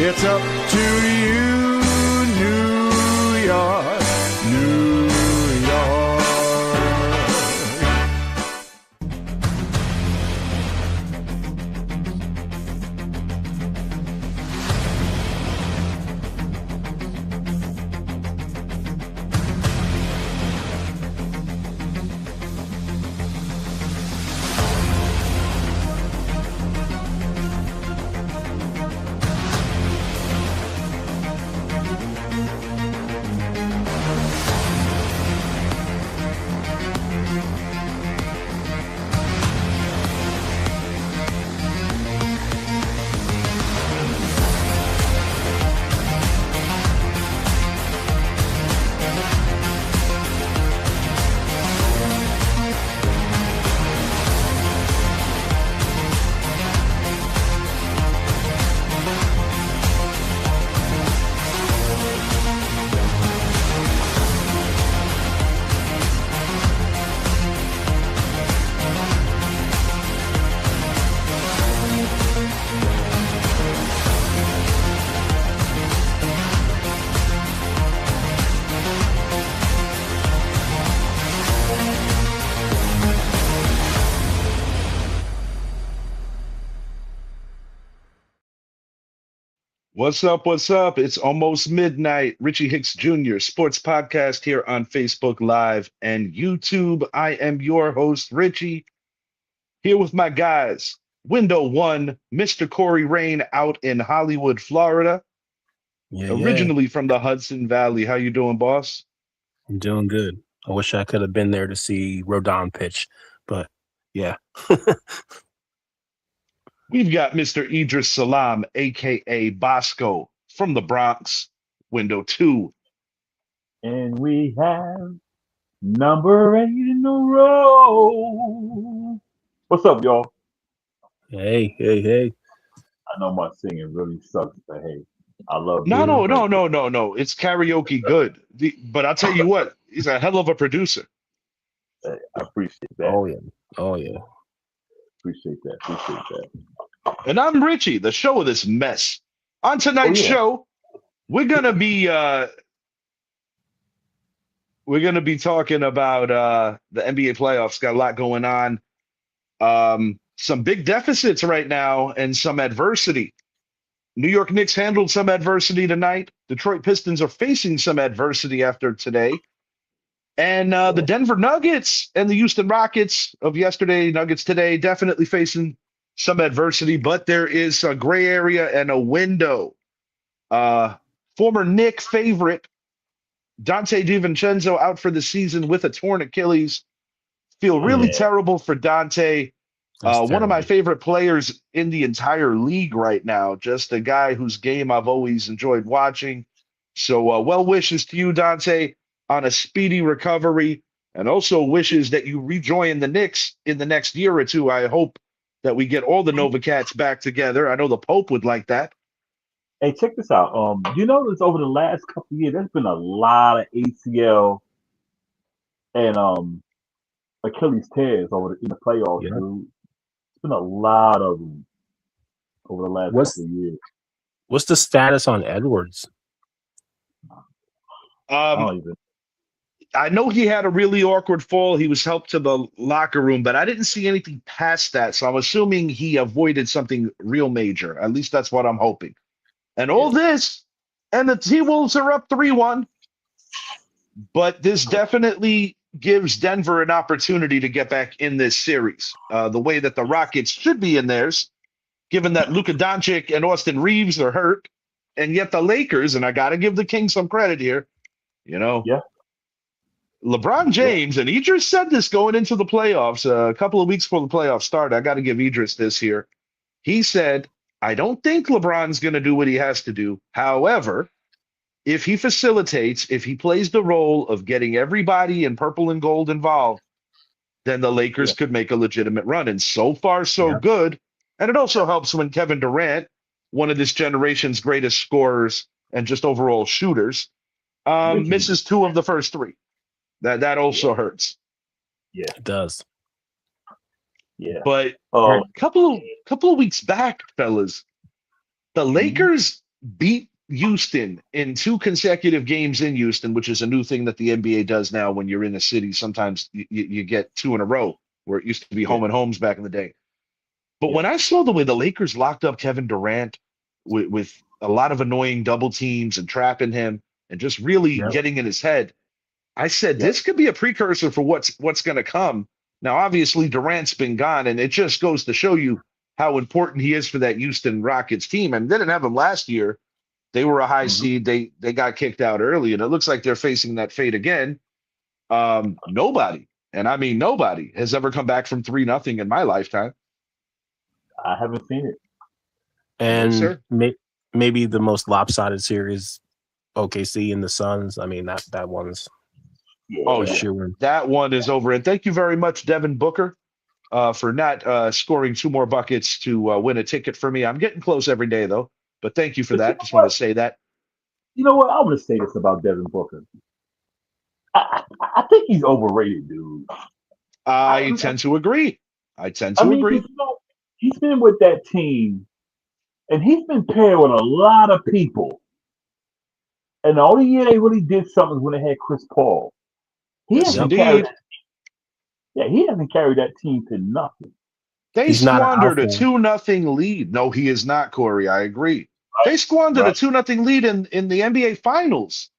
It's up to you, New York, New York. What's up? What's up? It's almost midnight. Richie Hicks Jr. Sports Podcast here on Facebook Live and YouTube. I am your host, Richie, here with my guys. Window one, Mr. Corey Rain out in Hollywood, Florida, Yeah. originally from the Hudson Valley. How you doing, boss? I'm doing good. I wish I could have been there to see Rodon pitch, but yeah. We've got Mr. Idris Salam, aka Bosco, from the Bronx. Window two. And we have number 8 in a row. What's up, y'all? Hey. I know my singing really sucks, but hey, I love No, being no, right no, no, no, no. It's karaoke good. But I'll tell you what, he's a hell of a producer. there. I appreciate that. Oh yeah. Appreciate that. And I'm Richie, the show of this mess. On tonight's Oh, yeah. show, we're gonna be talking about the NBA playoffs. Got a lot going on. Some big deficits right now and some adversity. New York Knicks handled some adversity tonight. Detroit Pistons are facing some adversity after today. And the Denver Nuggets and the Houston Rockets of yesterday, Nuggets today, definitely facing some adversity, but there is a gray area and a window. Former Knick favorite Dante DiVincenzo out for the season with a torn Achilles. Feel really Yeah. terrible for Dante. That's One of my terrible. favorite players in the entire league right now. Just a guy whose game I've always enjoyed watching. So well wishes to you, Dante, on a speedy recovery, and also wishes that you rejoin the Knicks in the next year or two. I hope that we get all the Nova Cats back together. I know the Pope would like that. Hey, check this out. You notice over the last couple of years, there's been a lot of ACL and Achilles tears in the playoffs, Yeah. dude. It's been a lot of them over the last What's couple of years. what's the status on Edwards? I Um, don't even. I know he had a really awkward fall. He was helped to the locker room, but I didn't see anything past that. So I'm assuming he avoided something real major. At least that's what I'm hoping. And all this, and the T-Wolves are up 3-1. But this definitely gives Denver an opportunity to get back in this series, the way that the Rockets should be in theirs, given that Luka Doncic and Austin Reeves are hurt. And yet the Lakers, and I got to give the Kings some credit here, Yeah. LeBron James, and Idris said this going into the playoffs a couple of weeks before the playoffs started. I got to give Idris this here. He said, I don't think LeBron's going to do what he has to do. However, if he facilitates, if he plays the role of getting everybody in purple and gold involved, then the Lakers could make a legitimate run. And so far, so good. And it also helps when Kevin Durant, one of this generation's greatest scorers and just overall shooters, misses 2 of the first 3. That also hurts. It does. Yeah. But a couple of weeks back, fellas, the Lakers beat Houston in 2 consecutive games in Houston, which is a new thing that the NBA does now. When you're in a city, sometimes you get 2 in a row, where it used to be Yeah, home and homes back in the day. But yeah, when I saw the way the Lakers locked up Kevin Durant with a lot of annoying double teams and trapping him and just really Yep. getting in his head, I said yeah. this could be a precursor for what's going to come. Now, obviously, Durant's been gone, and it just goes to show you how important he is for that Houston Rockets team. And they didn't have him last year. They were a high hmm seed. They got kicked out early, and it looks like they're facing that fate again. Nobody, and I mean nobody, has ever come back from 3-0 in my lifetime. I haven't seen it. No, And sir. maybe the most lopsided series, OKC and the Suns. I mean, that one's Oh a Yeah, yeah, shoe in. that one is over. And thank you very much, Devin Booker, for not scoring 2 more buckets to win a ticket for me. I'm getting close every day though, but thank you for but you that. know Just want to what? say that. You know what? I'm gonna say this about Devin Booker. I think he's overrated, dude. I, I tend to agree. I tend I to mean, agree. 'cause, he's been with that team, and he's been paired with a lot of people. And the only year they really did something was when they had Chris Paul. He Yes, Yep. hasn't carried. indeed. Yeah, he hasn't carried that team to nothing. They He's not an squandered a alpha. 2-0 lead. No, he is not, Corey. I agree. Right, They squandered a right. 2-0 lead in the NBA Finals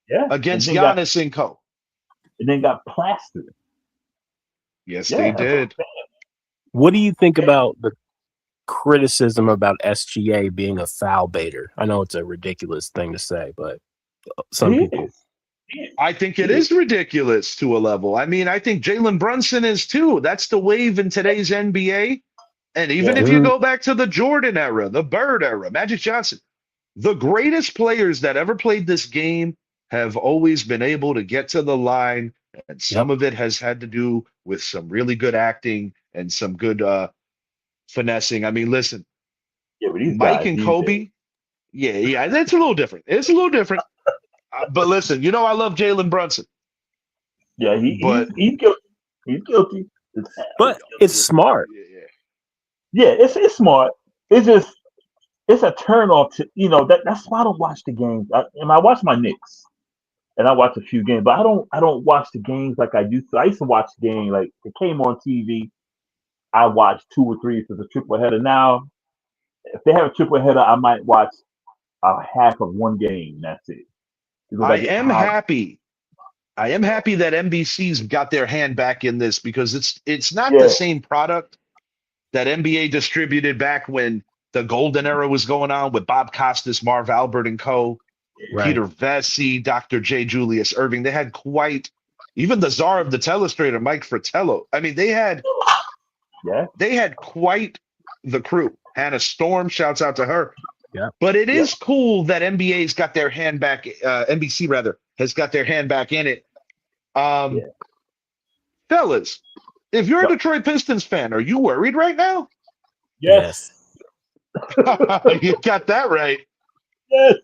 Yeah, against Giannis and Co. and then got plastered. Yes, they Yeah, that's what did. I'm What do you think saying. about the criticism about SGA being a foul baiter? I know it's a ridiculous thing to say, but some He people. is. He is. I think it He is. is ridiculous to a level. I mean, I think Jalen Brunson is too. That's the wave in today's NBA. And even Yeah. if you Mm, go back to the Jordan era, the Bird era, Magic Johnson, the greatest players that ever played this game have always been able to get to the line. And some yep. of it has had to do with some really good acting and some good finessing. I mean, listen, Yeah, but these Mike guys and these days. Kobe, yeah, that's a little different. It's a little different. But listen, I love Jalen Brunson, Yeah, but he's guilty. He's guilty. He's But it's guilty. smart. yeah, Yeah, it's smart. It's just it's a turn off to that's why I don't watch the games. And I watch my Knicks and I watch a few games, but I don't watch the games like I used to. I used to watch the game like it came on TV. I watched 2 or 3 if it's a triple header. Now, if they have a triple header, I might watch a half of one game. That's it because I I get am tired. happy. I am happy that NBC's got their hand back in this because it's not the Yeah, same product that NBA distributed back when the golden era was going on with Bob Costas, Marv Albert and co. Right. Peter Vesey, Dr. J. Julius Irving. They had quite, even the czar of the telestrator, Mike Fratello. I mean, yeah, they had quite the crew. Hannah Storm, shouts out to her. Yep. But it yeah, is cool that NBA's got their hand back, NBC rather, has got their hand back in it. yeah. Fellas, if you're a But Detroit Pistons fan, are you worried right now? yes, Yes. You got that right. yes.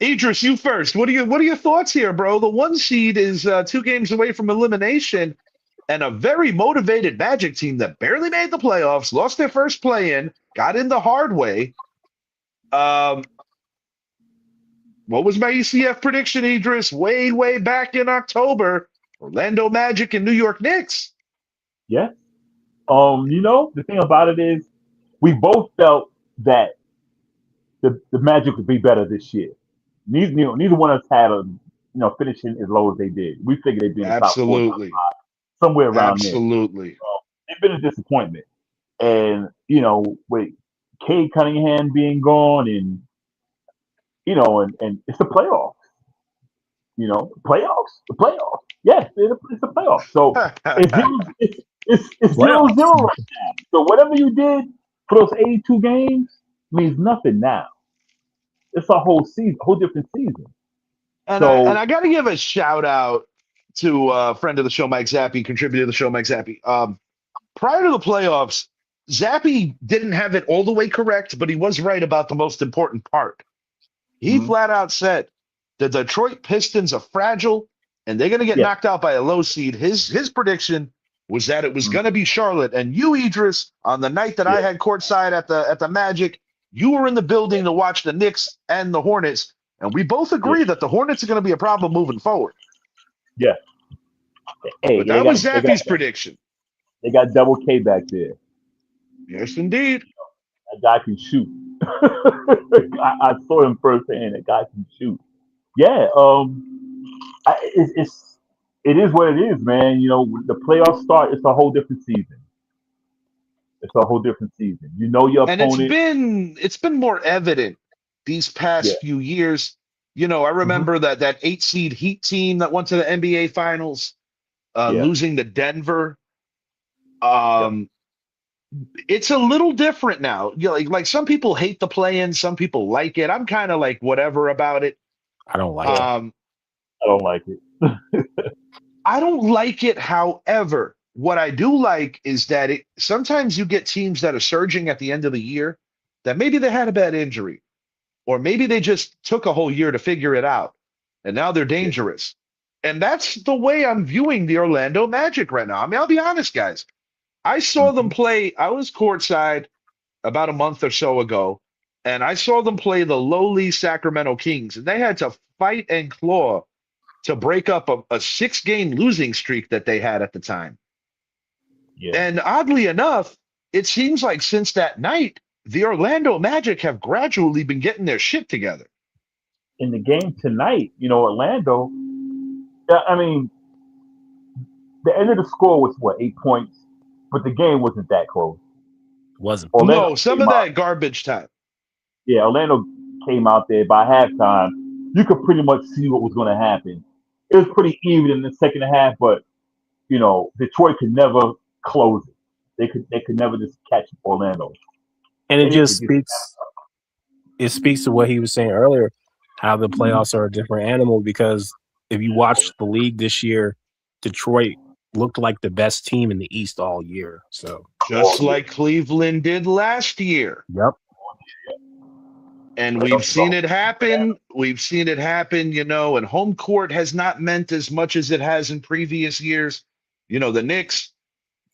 Idris, you first. What are your thoughts here, bro? The 1 seed is 2 games away from elimination, and a very motivated Magic team that barely made the playoffs, lost their first play-in, got in the hard way. Um, what was my ECF prediction, Idris? Way, way back in October. Orlando Magic and New York Knicks. Yeah. The thing about it is we both felt that the Magic would be better this year. Neither one of us had a finishing as low as they did. We figured they'd be in the top 4, Absolutely. somewhere around there. Absolutely. They've been a disappointment. And, with Cade Cunningham being gone and and it's the playoffs. The playoffs. Yes, it's the playoffs. So it's zero Playoffs. zero right now. So whatever you did for those 82 games means nothing now. It's a whole season, whole different season. And I So got to give a shout out to a friend of the show, Mike Zappi, contributor to the show, Mike Zappi. Prior to the playoffs, Zappi didn't have it all the way correct, but he was right about the most important part. He mhm, flat out said the Detroit Pistons are fragile and they're going to get yeah, knocked out by a low seed. His prediction was that it was mhm, going to be Charlotte. And you, Idris, on the night that I yeah, had courtside at the Magic, You were in the building to watch the Knicks and the Hornets, and we both agree that the Hornets are going to be a problem moving forward. Yeah. Hey, But that was Zappy's prediction. They got double K back there. Yes, indeed. That guy can shoot. I saw him firsthand. That guy can shoot. Yeah. It is what it is, man. You know, when the playoffs start, it's a whole different season. It's a whole different season. You know your And opponent. it's been more evident these past Yeah. few years. You know, I remember that 8 seed Heat team that went to the NBA Finals, losing to Denver. It's a little different now. You know, like some people hate the play-in, some people like it. I'm kind of like whatever about it. I don't like it. I don't like it. I don't like it. However, what I do like is that sometimes you get teams that are surging at the end of the year that maybe they had a bad injury, or maybe they just took a whole year to figure it out, and now they're dangerous. And that's the way I'm viewing the Orlando Magic right now. I mean, I'll be honest, guys. I saw them play. I was courtside about a month or so ago, and I saw them play the lowly Sacramento Kings, and they had to fight and claw to break up a 6-game losing streak that they had at the time. Yeah. And oddly enough, it seems like since that night, the Orlando Magic have gradually been getting their shit together. In the game tonight, you know, Orlando, I mean, the end of the score was, 8 points? But the game wasn't that close. Wasn't. Orlando No, some of that garbage time. Yeah, Orlando came out there by halftime. You could pretty much see what was going to happen. It was pretty even in the second half, but you know, Detroit could never close it. They could never just catch Orlando. And it just speaks to what he was saying earlier, how the playoffs are a different animal, because if you watch the league this year, Detroit looked like the best team in the East all year. So just like Cleveland did last year. Yep. And we've seen it happen. We've seen it happen, you know, and home court has not meant as much as it has in previous years. You know, the Knicks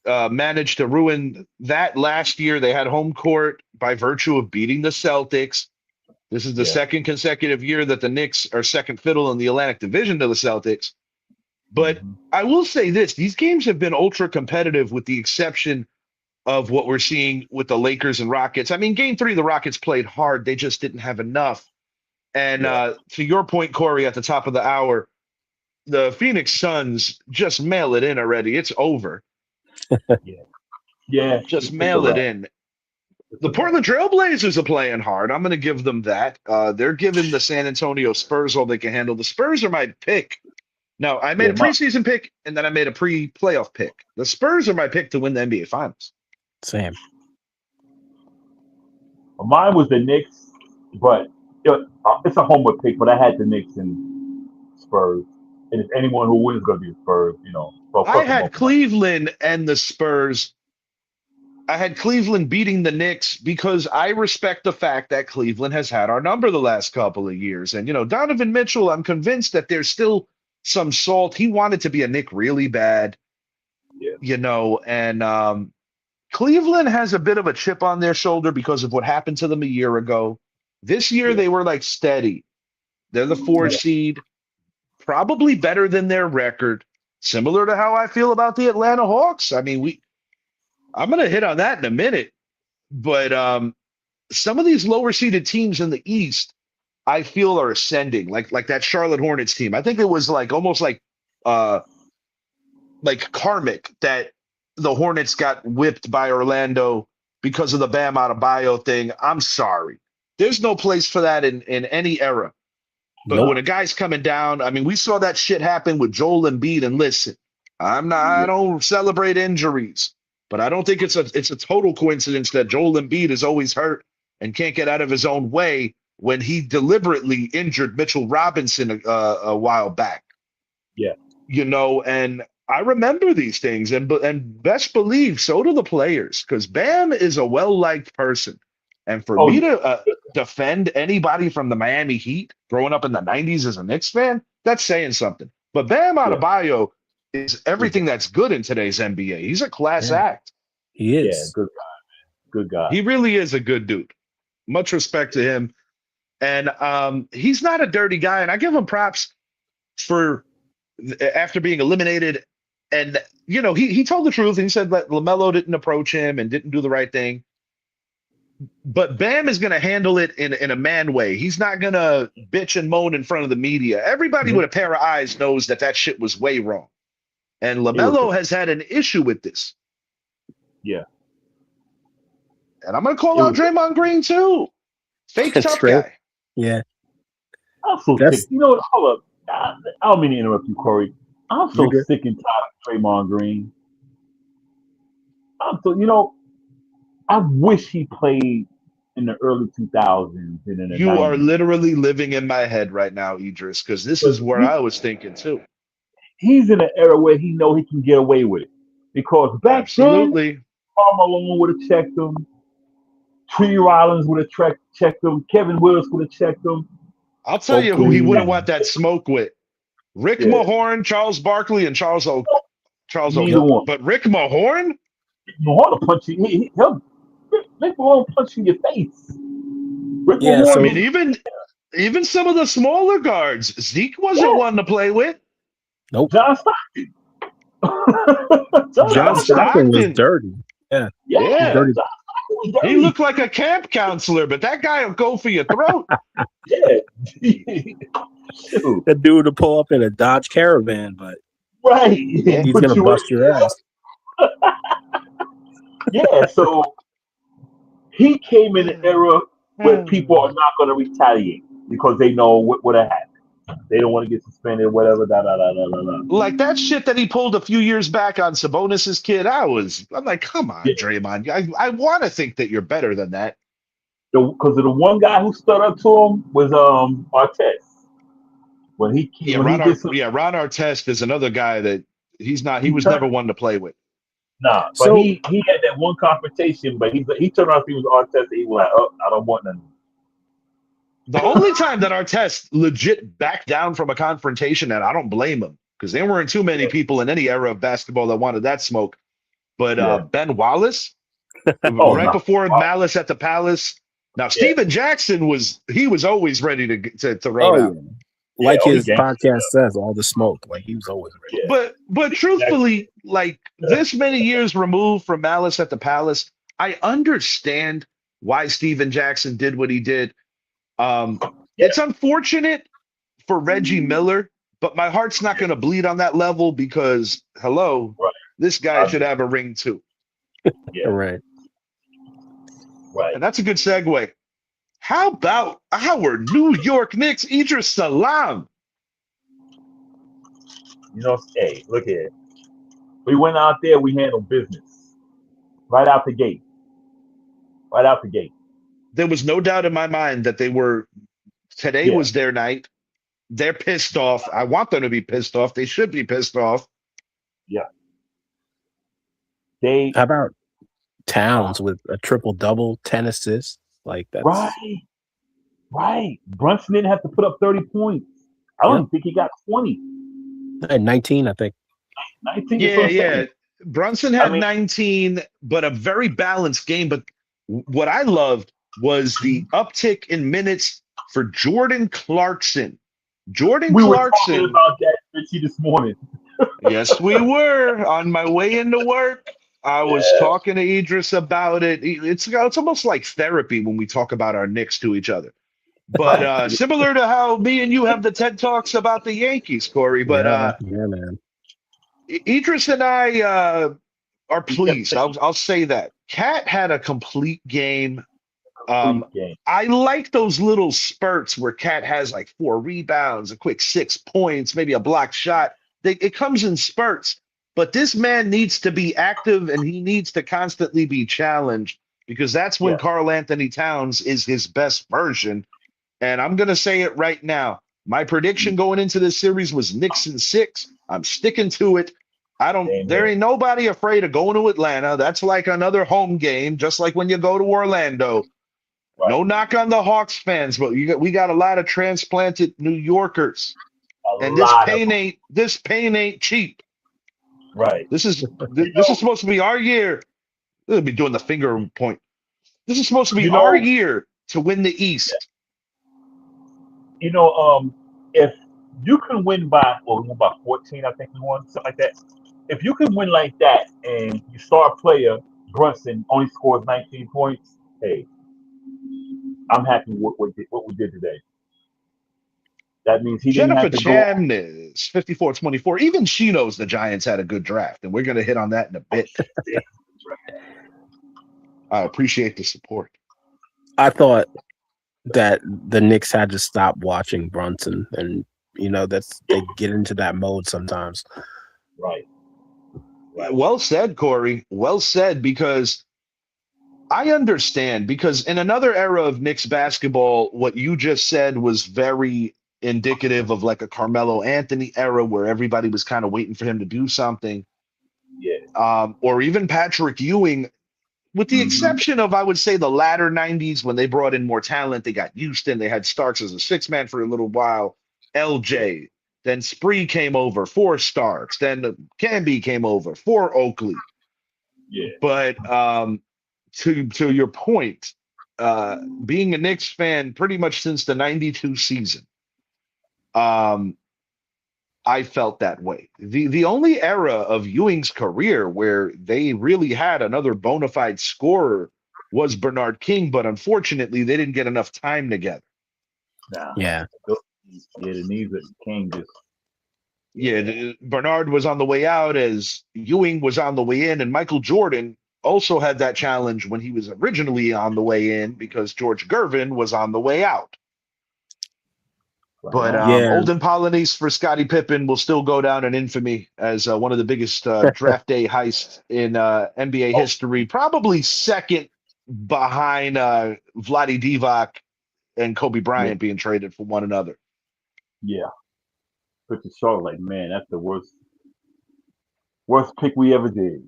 managed to ruin that last year. They had home court by virtue of beating the Celtics. This is the second consecutive year that the Knicks are second fiddle in the Atlantic Division to the Celtics. But I will say this, these games have been ultra competitive with the exception of what we're seeing with the Lakers and Rockets. I mean, game 3, the Rockets played hard. They just didn't have enough. And to your point, Corey, at the top of the hour, the Phoenix Suns just mail it in already. It's over. Just mail it in. The Portland Trailblazers are playing hard. I'm going to give them that. They're giving the San Antonio Spurs all they can handle. The Spurs are my pick. No, I made a preseason pick, and then I made a pre-playoff pick. The Spurs are my pick to win the NBA Finals. Same. Mine was the Knicks, but it's a homework pick. But I had the Knicks and Spurs, and if anyone who wins is going to be the Spurs, you know. So I had Cleveland and the Spurs. I had Cleveland beating the Knicks because I respect the fact that Cleveland has had our number the last couple of years. And, you know, Donovan Mitchell, I'm convinced that there's still some salt. He wanted to be a Knick really bad, you know, and Cleveland has a bit of a chip on their shoulder because of what happened to them a year ago. This year, they were like steady. They're the 4 seed, probably better than their record, similar to how I feel about the Atlanta Hawks. I mean, I'm going to hit on that in a minute, but some of these lower seeded teams in the East, I feel are ascending, like that Charlotte Hornets team. I think it was like almost like karmic that the Hornets got whipped by Orlando because of the Bam Adebayo thing. I'm sorry. There's no place for that in any era. But when a guy's coming down, I mean, we saw that shit happen with Joel Embiid. And listen, I don't celebrate injuries, but I don't think it's a total coincidence that Joel Embiid is always hurt and can't get out of his own way when he deliberately injured Mitchell Robinson a while back. Yeah. You know, and I remember these things, and best believe so do the players, because Bam is a well-liked person. And for me to defend anybody from the Miami Heat growing up in the 90s as a Knicks fan, that's saying something. But Bam Adebayo is everything that's good in today's NBA. He's a class act. He is. Yeah, good guy, man. Good guy. He really is a good dude. Much respect to him. And he's not a dirty guy. And I give him props for after being eliminated. And, he told the truth. And he said that LaMelo didn't approach him and didn't do the right thing. But Bam is going to handle it in a man way. He's not going to bitch and moan in front of the media. Everybody with a pair of eyes knows that shit was way wrong. And LaMelo has had an issue with this. Yeah. And I'm going to call out Draymond Green, too. Fake tough guy. Yeah. I'm so sick. Hold up. I don't mean to interrupt you, Corey. I'm so sick and tired of Draymond Green. I wish he played in the early 2000s. And in the 90s. Are literally living in my head right now, Idris, because this is where I was thinking, too. He's in an era where he know he can get away with it. Because back then, Karl Malone would have checked him. Tree Rollins would have checked him. Kevin Willis would have checked him. I'll tell you who he wouldn't want that smoke with. Rick Mahorn, Charles Barkley, and Charles Oakley. But Rick Mahorn? Mahorn will punch you. Rick Mahorn will punch you in your face. Even some of the smaller guards. Zeke wasn't one to play with. Nope. John Stockton. John Stockton was dirty. Yeah. Dirty. He looked like a camp counselor, but that guy will go for your throat. That dude to pull up in a Dodge Caravan, but he's going to bust your ass. So he came in an era where people are not going to retaliate because they know what would have happened. They don't want to get suspended, whatever. Like that shit that he pulled a few years back on Sabonis's kid. I'm like, come on, Draymond. I want to think that you're better than that. Because the one guy who stood up to him was Artest. When he Ron Artest is another guy that he was never one to play with. Nah, but he had that one confrontation, but he turned around, he was Artest, and he was like, "Oh, I don't want nothing." The only time that Artest legit backed down from a confrontation, and I don't blame him, because there weren't too many people in any era of basketball that wanted that smoke. But Ben Wallace, before Malice at the Palace. Now, Steven Jackson was always ready to throw down. Like his podcast says, all the smoke. Like he was always ready. But truthfully, like this many years removed from Malice at the Palace, I understand why Steven Jackson did what he did. It's unfortunate for Reggie Miller, but my heart's not going to bleed on that level because, this guy should have a ring too. Right. And that's a good segue. How about our New York Knicks, Idris Salam? Hey, look at it. We went out there, we handled business. Right out the gate. There was no doubt in my mind that today was their night. They're pissed off. I want them to be pissed off. They should be pissed off. Yeah. How about Towns with a triple-double, 10 assists? Like that's right. Brunson didn't have to put up 30 points. I don't think he got 20. 19, I think. 19. Yeah. Brunson had 19, but a very balanced game. But what I loved was the uptick in minutes for Jordan Clarkson. We were talking about that, Richie, this morning. Yes, we were. On my way into work, I was talking to Idris about it. It's almost like therapy when we talk about our Knicks to each other. But similar to how me and you have the TED Talks about the Yankees, Corey. But man. Idris and I are pleased. I'll say that. Cat had a complete game. I like those little spurts where Cat has like 4 rebounds, a quick 6 points, maybe a block shot. It comes in spurts. But this man needs to be active and he needs to constantly be challenged because that's when Karl Anthony Towns is his best version. And I'm going to say it right now. My prediction going into this series was Knicks in 6. I'm sticking to it. There ain't nobody afraid of going to Atlanta. That's like another home game, just like when you go to Orlando. Right. No knock on the Hawks fans, but we got a lot of transplanted New Yorkers. And this pain ain't cheap. Right. This is supposed to be our year. We'll be doing the finger point. This is supposed to be our year to win the East. If you can win by, well, we won by 14, I think we won, something like that. If you can win like that and your star player, Brunson, only scores 19 points, hey, I'm happy with what we did today. That means he didn't Jennifer have to go. Chan is 54-24. Even she knows the Giants had a good draft, and we're going to hit on that in a bit. I appreciate the support. I thought that the Knicks had to stop watching Brunson, and they get into that mode sometimes. Right. Well said, Corey. Well said, because I understand, because in another era of Knicks basketball, what you just said was very indicative of like a Carmelo Anthony era where everybody was kind of waiting for him to do something. Yeah. Or even Patrick Ewing, with the exception of, I would say, the latter 90s when they brought in more talent. They got Houston. They had Starks as a six-man for a little while. LJ. Then Spree came over for Starks. Then Camby came over for Oakley. Yeah. But to your point, being a Knicks fan pretty much since the 92 season, I felt that way. The only era of Ewing's career where they really had another bona fide scorer was Bernard King, but unfortunately they didn't get enough time together. Nah. Yeah. Yeah, the knees of King just. Yeah, Bernard was on the way out as Ewing was on the way in, and Michael Jordan also had that challenge when he was originally on the way in because George Gervin was on the way out. But Yeah. Olden Polynice for Scottie Pippen will still go down in infamy as one of the biggest draft day heists in NBA history, probably second behind Vlade Divac and Kobe Bryant being traded for one another. Yeah. Put the show like, man, that's the worst pick we ever did.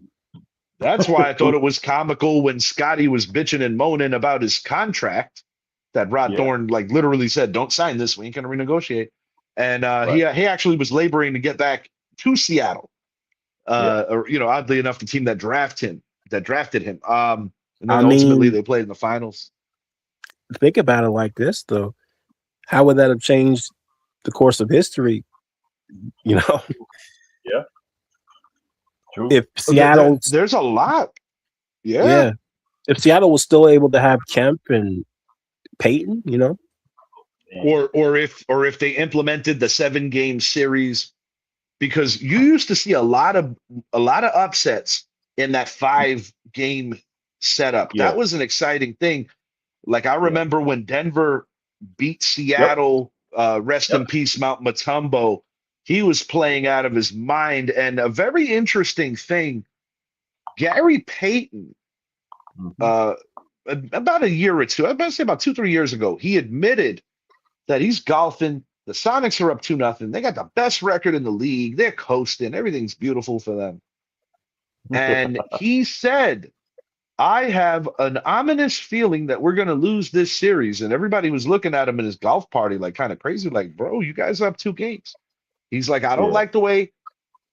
That's why I thought it was comical when Scottie was bitching and moaning about his contract that Rod Thorne like literally said, "Don't sign this. We ain't gonna renegotiate." And he actually was laboring to get back to Seattle. Or oddly enough, the team that drafted him. And then ultimately they played in the finals. Think about it like this, though. How would that have changed the course of history? Yeah. True. If Seattle, there's a lot. Yeah. If Seattle was still able to have Kemp and Peyton, or if they implemented the 7-game series, because you used to see a lot of upsets in that 5-game setup. Yeah. That was an exciting thing. Like I remember when Denver beat Seattle, rest in peace, Mount Mutombo. He was playing out of his mind. And a very interesting thing, Gary Payton, about a year or two, I'm going to say about 2-3 years ago, he admitted that he's golfing. The Sonics are up 2-0. They got the best record in the league. They're coasting. Everything's beautiful for them. And he said, I have an ominous feeling that we're going to lose this series. And everybody was looking at him in his golf party like kind of crazy, like, bro, you guys are up 2 games. He's like, I don't like the way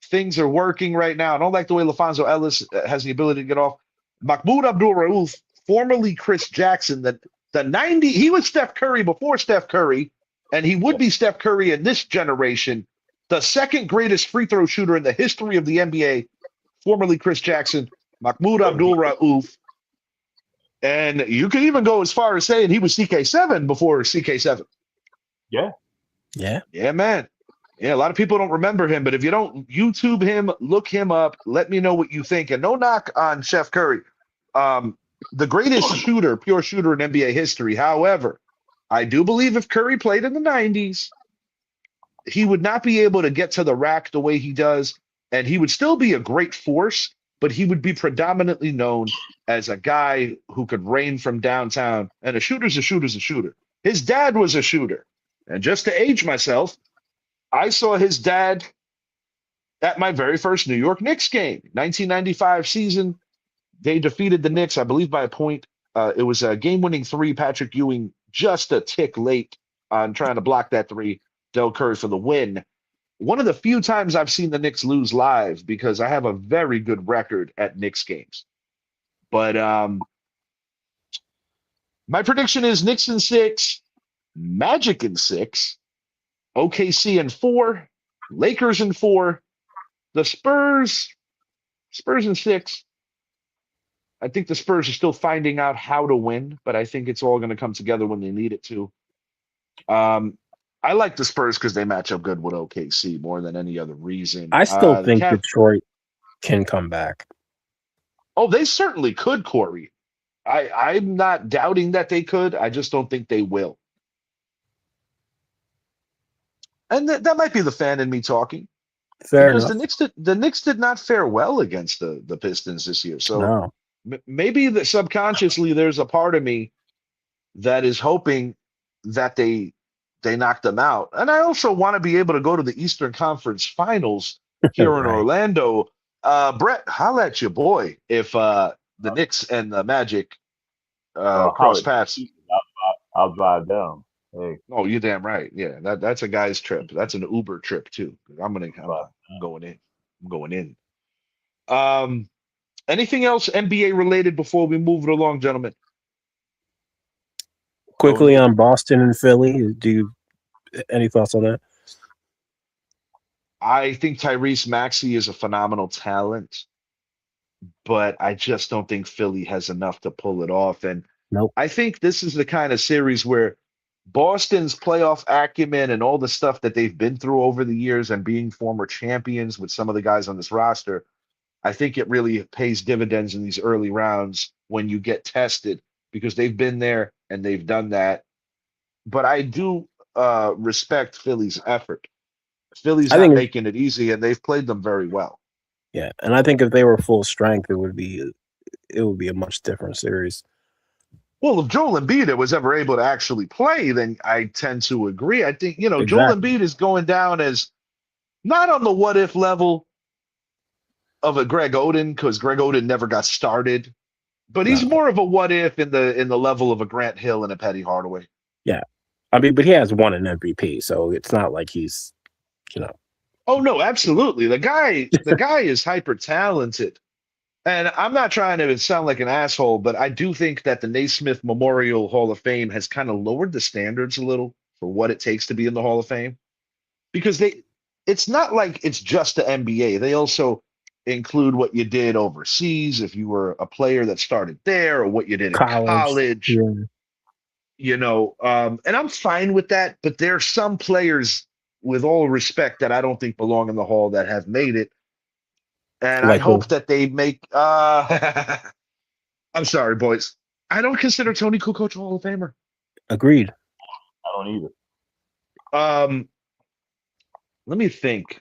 things are working right now. I don't like the way LaFonso Ellis has the ability to get off. Mahmoud Abdul-Rauf, formerly Chris Jackson, he was Steph Curry before Steph Curry, and he would be Steph Curry in this generation, the second greatest free throw shooter in the history of the NBA, formerly Chris Jackson, Mahmoud Abdul-Rauf. And you could even go as far as saying he was CK7 before CK7. Yeah. Yeah, man. Yeah, a lot of people don't remember him, but if you don't YouTube him, look him up, let me know what you think. And no knock on Chef Curry, the greatest shooter, pure shooter in NBA history. However, I do believe if Curry played in the 90s, he would not be able to get to the rack the way he does, and he would still be a great force, but he would be predominantly known as a guy who could rain from downtown. And a shooter's a shooter's a shooter. His dad was a shooter. And just to age myself, I saw his dad at my very first New York Knicks game, 1995 season. They defeated the Knicks, I believe, by a point. It was a game-winning 3. Patrick Ewing just a tick late on trying to block that 3. Del Curry for the win. One of the few times I've seen the Knicks lose live because I have a very good record at Knicks games. But My prediction is Knicks in 6, Magic in 6, OKC in 4, Lakers in 4, the Spurs in 6. I think the Spurs are still finding out how to win, but I think it's all going to come together when they need it to. Um, I like the Spurs because they match up good with OKC more than any other reason. I still The think Detroit can come back. Oh, they certainly could, Corey. I'm not doubting that they could. I just don't think they will. And that might be the fan in me talking Fair because enough. the Knicks did not fare well against the Pistons this year. So No. maybe that subconsciously there's a part of me that is hoping that they knock them out. And I also want to be able to go to the Eastern Conference Finals here in Right. Orlando. Brett, holla at your boy if the Knicks and the Magic cross paths. I'll drive down. Hey, Oh, you're damn right. Yeah, that's a guy's trip. That's an Uber trip too. I'm going in. I'm going in. Um, anything else NBA related before we move it along, gentlemen? Quickly on Boston and Philly. Any thoughts on that? I think Tyrese Maxey is a phenomenal talent, but I just don't think Philly has enough to pull it off. And Nope. I think this is the kind of series where Boston's playoff acumen and all the stuff that they've been through over the years and being former champions with some of the guys on this roster, I think it really pays dividends in these early rounds when you get tested because they've been there and they've done that. But I do respect Philly's effort. Philly's not making it easy, and they've played them very well. Yeah, and I think if they were full strength, it would be a much different series. Well, if Joel Embiid was ever able to actually play, then I tend to agree. I think, Joel Embiid is going down as not on the what if level of a Greg Oden, because Greg Oden never got started, but he's more of a what if in the level of a Grant Hill and a Petty Hardaway. Yeah. I mean, but he has won an MVP, so it's not like he's, Oh no, absolutely. The guy is hyper talented. And I'm not trying to sound like an asshole, but I do think that the Naismith Memorial Hall of Fame has kind of lowered the standards a little for what it takes to be in the Hall of Fame. Because it's not like it's just the NBA. They also include what you did overseas, if you were a player that started there, or what you did in college. Yeah. And I'm fine with that, but there are some players, with all respect, that I don't think belong in the Hall that have made it. And I hope that they make. I'm sorry, boys. I don't consider Tony Kukoc a Hall of Famer. Agreed. I don't either. Let me think.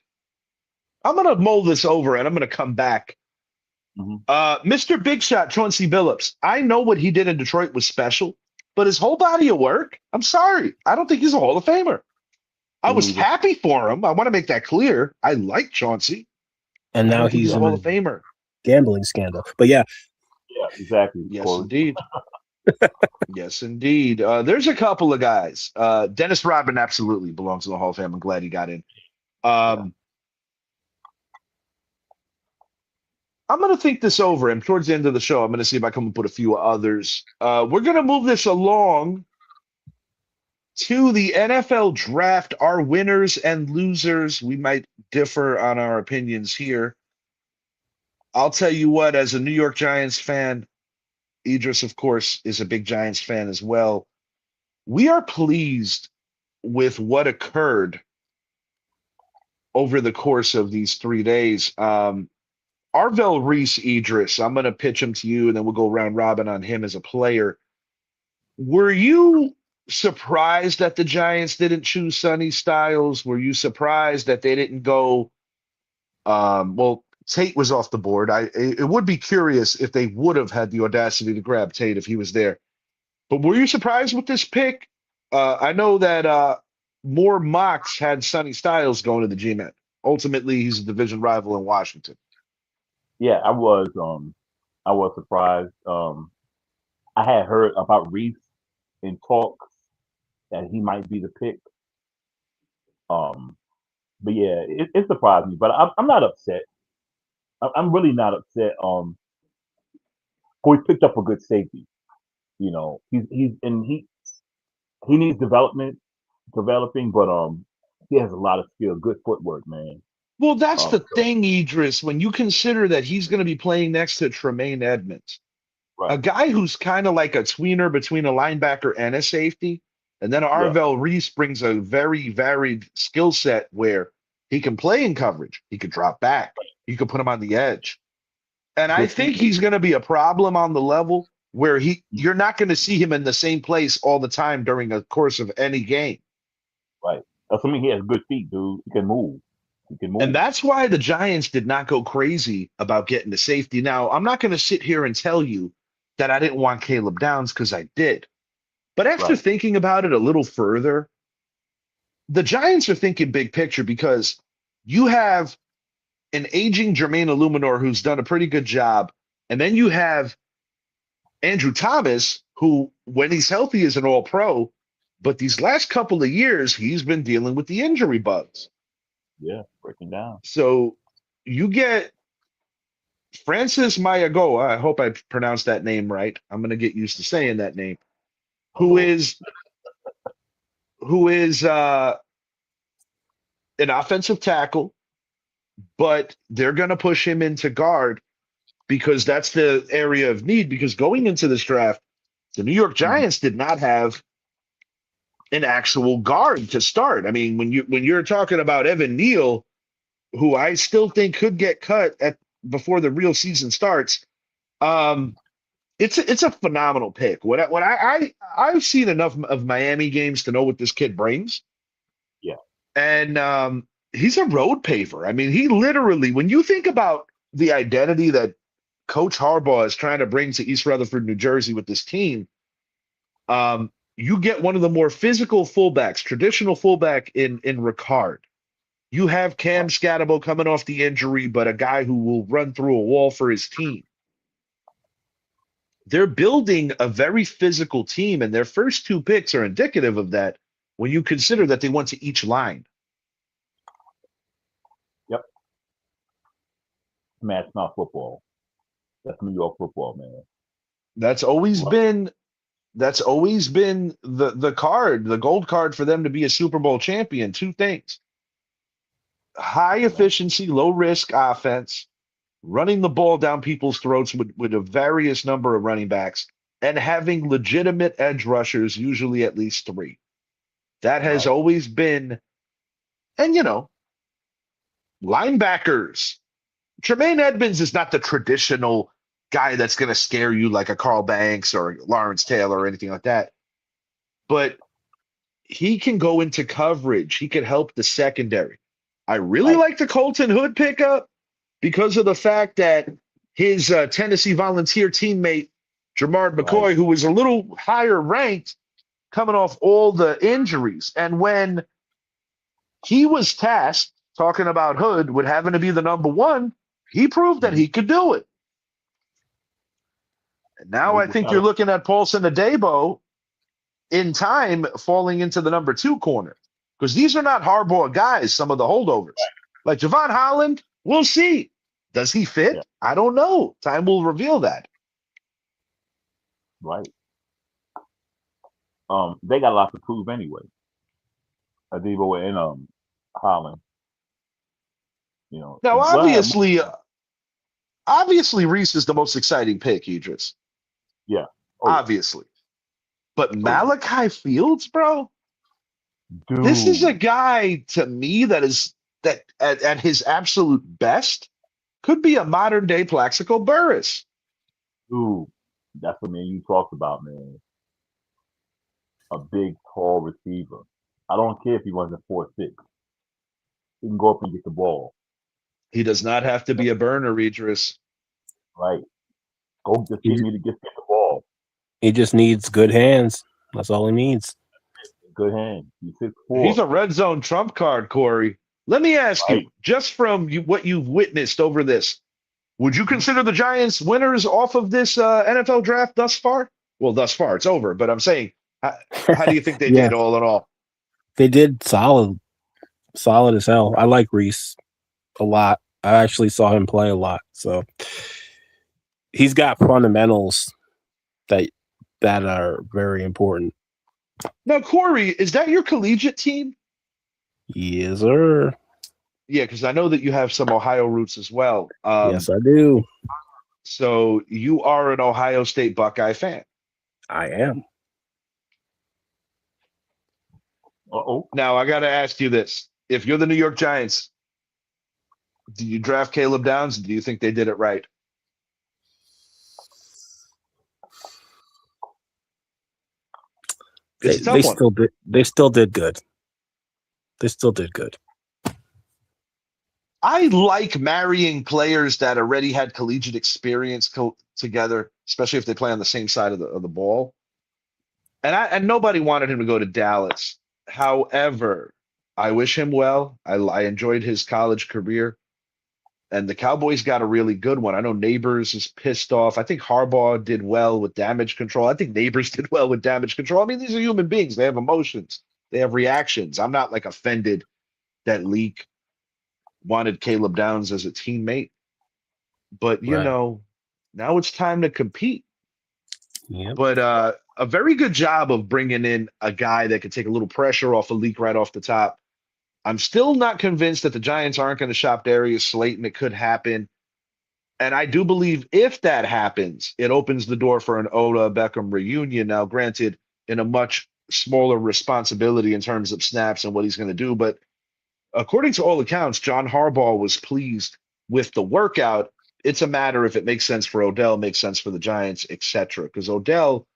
I'm gonna mull this over, and I'm gonna come back. Mr. Big Shot, Chauncey Billups. I know what he did in Detroit was special, but his whole body of work. I'm sorry. I don't think he's a Hall of Famer. I was happy for him. I want to make that clear. I like Chauncey. And now he's a Hall of Famer. Gambling scandal. But yeah. Yeah, exactly. Yes, indeed. Yes, indeed. There's a couple of guys. Dennis Rodman absolutely belongs in the Hall of Fame. I'm glad he got in. I'm going to think this over. And towards the end of the show, I'm going to see if I can put a few others. We're going to move this along to the NFL draft. Our winners and losers. We might differ on our opinions here. I'll tell you what, as a New York Giants fan, Idris, of course, is a big Giants fan as well. We are pleased with what occurred over the course of these 3 days. Arvell Reese, Idris, I'm going to pitch him to you, and then we'll go round robin on him as a player. Were you surprised that the Giants didn't choose Sonny Styles? Were you surprised that they didn't go well, Tate was off the board. It would be curious if they would have had the audacity to grab Tate if he was there. But were you surprised with this pick? I know that more mocks had Sonny Styles going to the G-Men. Ultimately, he's a division rival in Washington. Yeah, I was surprised. I had heard about Reese in talks that he might be the pick. But yeah, it surprised me. But I'm not upset. I'm really not upset. We picked up a good safety. He needs developing, but he has a lot of skill, good footwork, man. Well, that's the So thing, Idris, when you consider that he's going to be playing next to Tremaine Edmonds, a right, guy who's kind of like a tweener between a linebacker and a safety. And then yeah, Arvell Reese brings a very varied skill set where he can play in coverage, he could drop back, you could put him on the edge. And I good think feet, he's going to be a problem on the level where you're not going to see him in the same place all the time during the course of any game. right. That's what I mean. He has good feet, dude. He can move. He can And move. that's why the Giants did not go crazy about getting the safety. Now, I'm not going to sit here and tell you that I didn't want Caleb Downs because I did. But after Right, thinking about it a little further, the Giants are thinking big picture because you have an aging Jermaine Illuminor who's done a pretty good job. And then you have Andrew Thomas, who, when he's healthy, is an all pro. But these last couple of years, he's been dealing with the injury bugs. yeah, breaking down. So you get Francis Mayagoa, I hope I pronounced that name right. I'm going to get used to saying that name. Who Uh-oh. is who is an offensive tackle, but they're going to push him into guard because that's the area of need. Because going into this draft, the New York Mhm. Giants did not have an actual guard to start. I mean, when you're talking about Evan Neal, who I still think could get cut at before the real season starts, it's a phenomenal pick. I've seen enough of Miami games to know what this kid brings, Yeah, and he's a road paver. I mean, he literally, when you think about the identity that Coach Harbaugh is trying to bring to East Rutherford, New Jersey with this team, you get one of the more physical fullbacks, traditional fullback in Ricard. You have Cam Scatabo coming off the injury, but a guy who will run through a wall for his team. They're building a very physical team, and their first two picks are indicative of that when you consider that they went to each line. yep. Man, it's not football. That's New York football, man. That's always Right, been the card, the gold card for them to be a Super Bowl champion. Two things: high right, efficiency, low risk offense, running the ball down people's throats with a various number of running backs, and having legitimate edge rushers, usually at least three. That has right, always been, and linebackers. Tremaine Edmonds is not the traditional guy that's going to scare you like a Carl Banks or Lawrence Taylor or anything like that. But he can go into coverage. He can help the secondary. I really right. like the Colton Hood pickup because of the fact that his Tennessee Volunteer teammate, Jamard Right. McCoy, who was a little higher ranked coming off all the injuries. And when he was tasked, talking about Hood, with having to be the number one, he proved that Mhm. he could do it. And now We I just think gotta you're looking at Paulson Adebo in time falling into the number two corner because these are not Harbaugh guys, some of the holdovers. Like Javon Holland, we'll see. Does he yeah, fit? I don't know. Time will reveal that. right. They got a lot to prove anyway. Adebo and Holland, Now, well, obviously, Reese is the most exciting pick, Idris. yeah. Oh yeah. Obviously. But Oh yeah. Malachi Fields, bro, this is a Dude, guy to me that at his absolute best could be a modern day Plaxico Burris. dude. That's what me and you talked about, man. A big, tall receiver. I don't care if he wasn't 4'6". He can go up and get the ball. He does not have to be a burner, Idris. Right. Go just He, get me to get the ball. he just needs good hands. That's all he needs. Good hand. He's He's 6'4". a red zone trump card, Corey. Let me ask Right. you, just from what you've witnessed over this, would you consider the Giants winners off of this NFL draft thus far? Well, thus far, it's over, but I'm saying, how do you think they Yeah, did all in all? they did solid as hell. I like Reese a lot. I actually saw him play a lot. So he's got fundamentals that that are very important. Now, Corey, is that your collegiate team? Yes, sir. Yeah, because I know that you have some Ohio roots as well. Yes, I do. So you are an Ohio State Buckeye fan. I am. Uh-oh. Now, I got to ask you this. If you're the New York Giants, do you draft Caleb Downs? Do you think they did it right? It's a tough They one. still did. They still did good. They still did good. I like marrying players that already had collegiate experience together, especially if they play on the same side of the ball. And nobody wanted him to go to Dallas. However, I wish him well. I enjoyed his college career, and the Cowboys got a really good one. I know Neighbors is pissed off. I think Harbaugh did well with damage control. I think Neighbors did well with damage control. I mean, these are human beings. They have emotions. They have reactions. I'm not like offended that Leak wanted Caleb Downs as a teammate, but Right. now it's time to compete. Yep. But a very good job of bringing in a guy that could take a little pressure off a Leak right off the top. I'm still not convinced that the Giants aren't going to shop Darius Slayton. It could happen. And I do believe if that happens, it opens the door for an Oda Beckham reunion. Now, granted, in a much smaller responsibility in terms of snaps and what he's going to do. But according to all accounts, John Harbaugh was pleased with the workout. It's a matter if it makes sense for Odell, makes sense for the Giants, etc. Because Odell,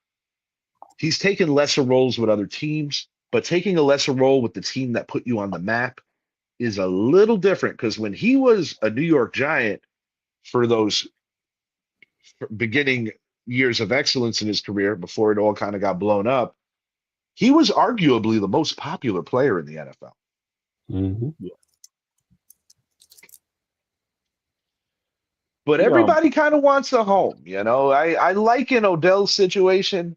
he's taken lesser roles with other teams, but taking a lesser role with the team that put you on the map is a little different. Because when he was a New York Giant for those beginning years of excellence in his career before it all kind of got blown up, he was arguably the most popular player in the NFL. Mm-hmm. But everybody kind of wants a home, I like in Odell's situation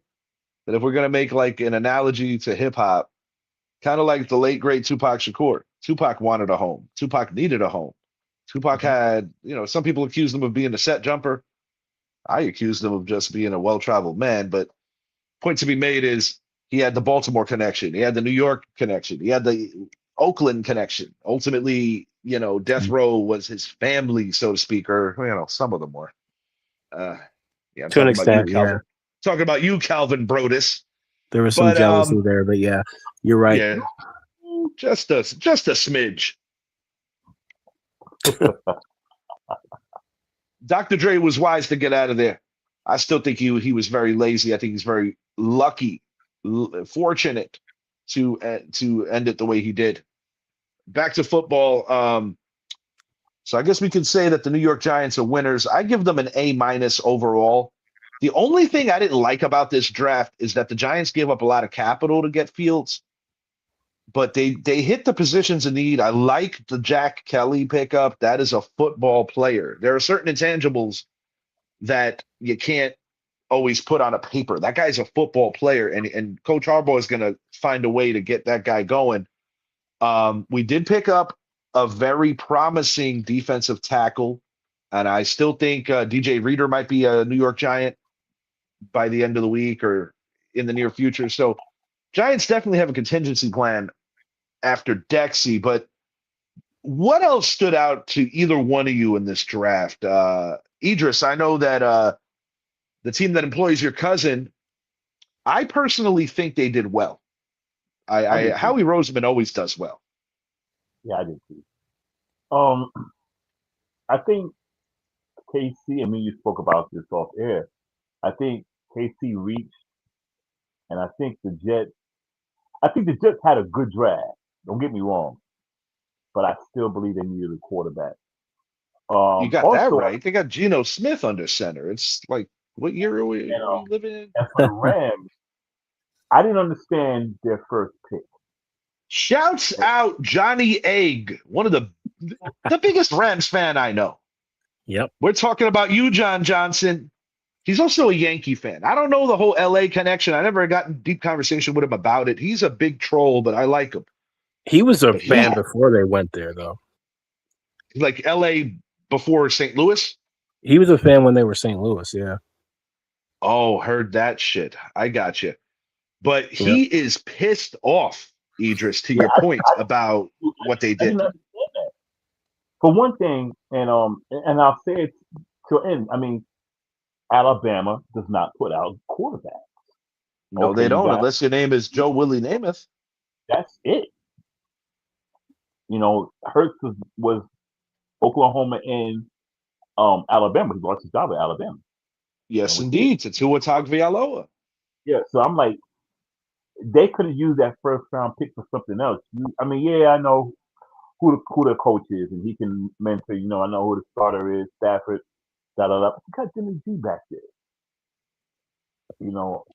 that if we're going to make like an analogy to hip hop, kind of like the late great Tupac Shakur. Tupac wanted a home. Tupac needed a home. Tupac had, some people accused him of being a set jumper. I accused him of just being a well-traveled man. But point to be made is he had the Baltimore connection. He had the New York connection. He had the Oakland connection. Ultimately, Death Row was his family, so to speak, or, some of them were. I'm To an talking extent, about you, Calvin. yeah. Talking about you, Calvin Brodus. There was some jealousy there, but yeah, you're right. Yeah, just a smidge. Dr. Dre was wise to get out of there. I still think he was very lazy. I think he's very lucky, fortunate to end it the way he did. Back to football. So I guess we could say that the New York Giants are winners. I give them an A- overall. The only thing I didn't like about this draft is that the Giants gave up a lot of capital to get Fields, but they hit the positions of need. I like the Jack Kelly pickup. That is a football player. There are certain intangibles that you can't always put on a paper. That guy's a football player, and Coach Harbaugh is going to find a way to get that guy going. We did pick up a very promising defensive tackle, and I still think DJ Reader might be a New York Giant by the end of the week or in the near future. So Giants definitely have a contingency plan after Dexy, but what else stood out to either one of you in this draft? Idris, I know that the team that employs your cousin, I personally think they did well. Howie Roseman always does well. Yeah, I did too. I think KC, I mean, you spoke about this off air. I think KC reached, and I think the Jets had a good draft. Don't get me wrong, but I still believe they needed a quarterback. You got that right. They got Geno Smith under center. It's like, what year are we living in? And for the Rams, I didn't understand their first pick. Shouts out Johnny Egg, one of the biggest Rams fan I know. Yep. We're talking about you, John Johnson. He's also a Yankee fan. I don't know the whole LA connection. I never got in deep conversation with him about it. He's a big troll, but I like him. He was a fan before they went there, though. Like LA before St. Louis? He was a fan when they were St. Louis, yeah. Oh, heard that shit. I got you. But Yep. he is pissed off, Idris, to Yeah, your point about what they I didn't did. understand that. For one thing, and I'll say it to end. I mean, Alabama does not put out quarterbacks. No, Okay, they you don't, got unless your name is Joe Willie Namath. that's it. Hurts was Oklahoma and Alabama. He lost his job at Alabama, and Yes, we see it. indeed. To Tua Tagovailoa. Yeah, so I'm like, they could have used that first round pick for something else. I mean, yeah, I know who the coach is, and he can mentor. I know who the starter is, Stafford. Da da da. You got Jimmy G back there. You know,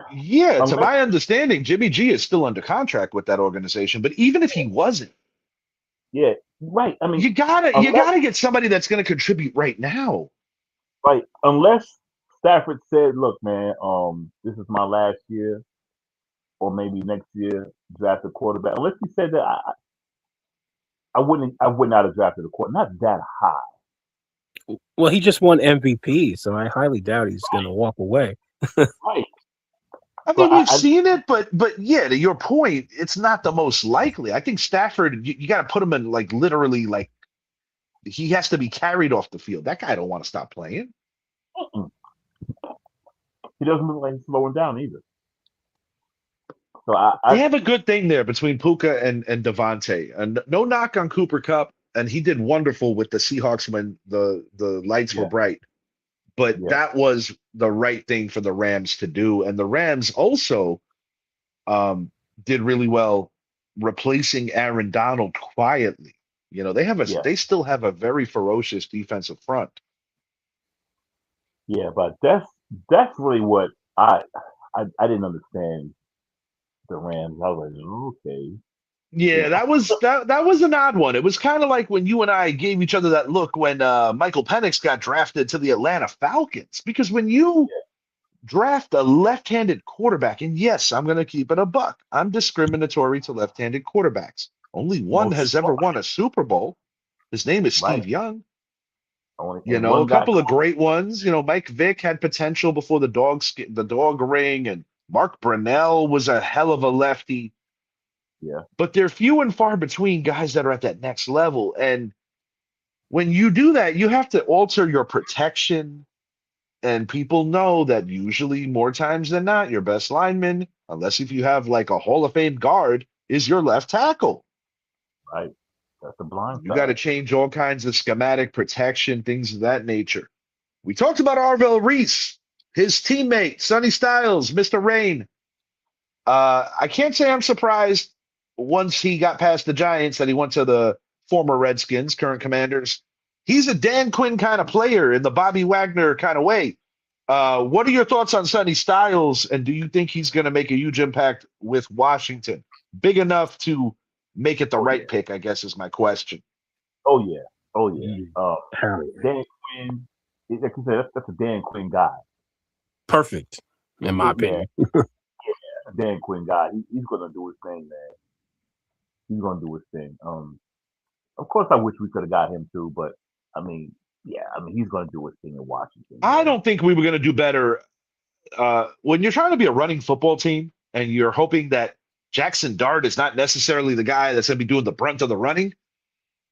Yeah, to unless my understanding, Jimmy G is still under contract with that organization. But even if he wasn't, yeah, right. I mean, you unless gotta get somebody that's gonna contribute right now. unless Stafford said, "Look, man, this is my last year, or maybe next year, draft a quarterback." Unless he said that, I would not have drafted a quarterback, not that high. Well, he just won MVP, so I highly doubt he's going to walk away. Right. I So mean, we've seen it, but yeah, to your point, it's not the most likely. I think Stafford, you got to put him in like literally like he has to be carried off the field. That guy don't want to stop playing. mm-mm. He doesn't look like he's slowing down either. So They have a good thing there between Puka and Devontae. And no knock on Cooper Cup, and he did wonderful with the Seahawks when the lights were yeah, bright. But yeah, that was the right thing for the Rams to do. And the Rams also um, did really well replacing Aaron Donald quietly. yeah, They still have a very ferocious defensive front. yeah. But that's really what I didn't understand the Rams. I was like, okay, you Yeah, know, that was an odd one. It was kind of like when you and I gave each other that look when Michael Penix got drafted to the Atlanta Falcons. Because when you draft a left-handed quarterback, and yes, I'm going to keep it a buck. I'm discriminatory to left-handed quarterbacks. Only one most has ever won a Super Bowl. His name is right. Steve Young. Only and A one got couple of caught. great ones. Mike Vick had potential before the dog ring, and Mark Brunell was a hell of a lefty. Yeah, But they're few and far between guys that are at that next level. And when you do that, you have to alter your protection. And people know that usually more times than not, your best lineman, unless if you have like a Hall of Fame guard, is your left tackle. right. That's the blind You got to side. change all kinds of schematic protection, things of that nature. We talked about Arvell Reese, his teammate, Sonny Styles, Mr. Rain. I can't say I'm surprised once he got past the Giants that he went to the former Redskins, current Commanders. He's a Dan Quinn kind of player in the Bobby Wagner kind of way. What are your thoughts on Sonny Styles, and do you think he's going to make a huge impact with Washington? Big enough to make it the Oh right yeah. pick, I guess, is my question. Oh yeah. Oh yeah. Mm, hell yeah. Dan Quinn. Like you said, that's a Dan Quinn guy. Perfect, in my Yeah, opinion. a Dan Quinn guy. He's gonna do his thing, man. He's gonna do his thing. Of course, I wish we could have got him too, but I mean, yeah, I mean, he's gonna do his thing in Washington, I man. don't think we were going to do better when you're trying to be a running football team and you're hoping that Jackson Dart is not necessarily the guy that's going to be doing the brunt of the running.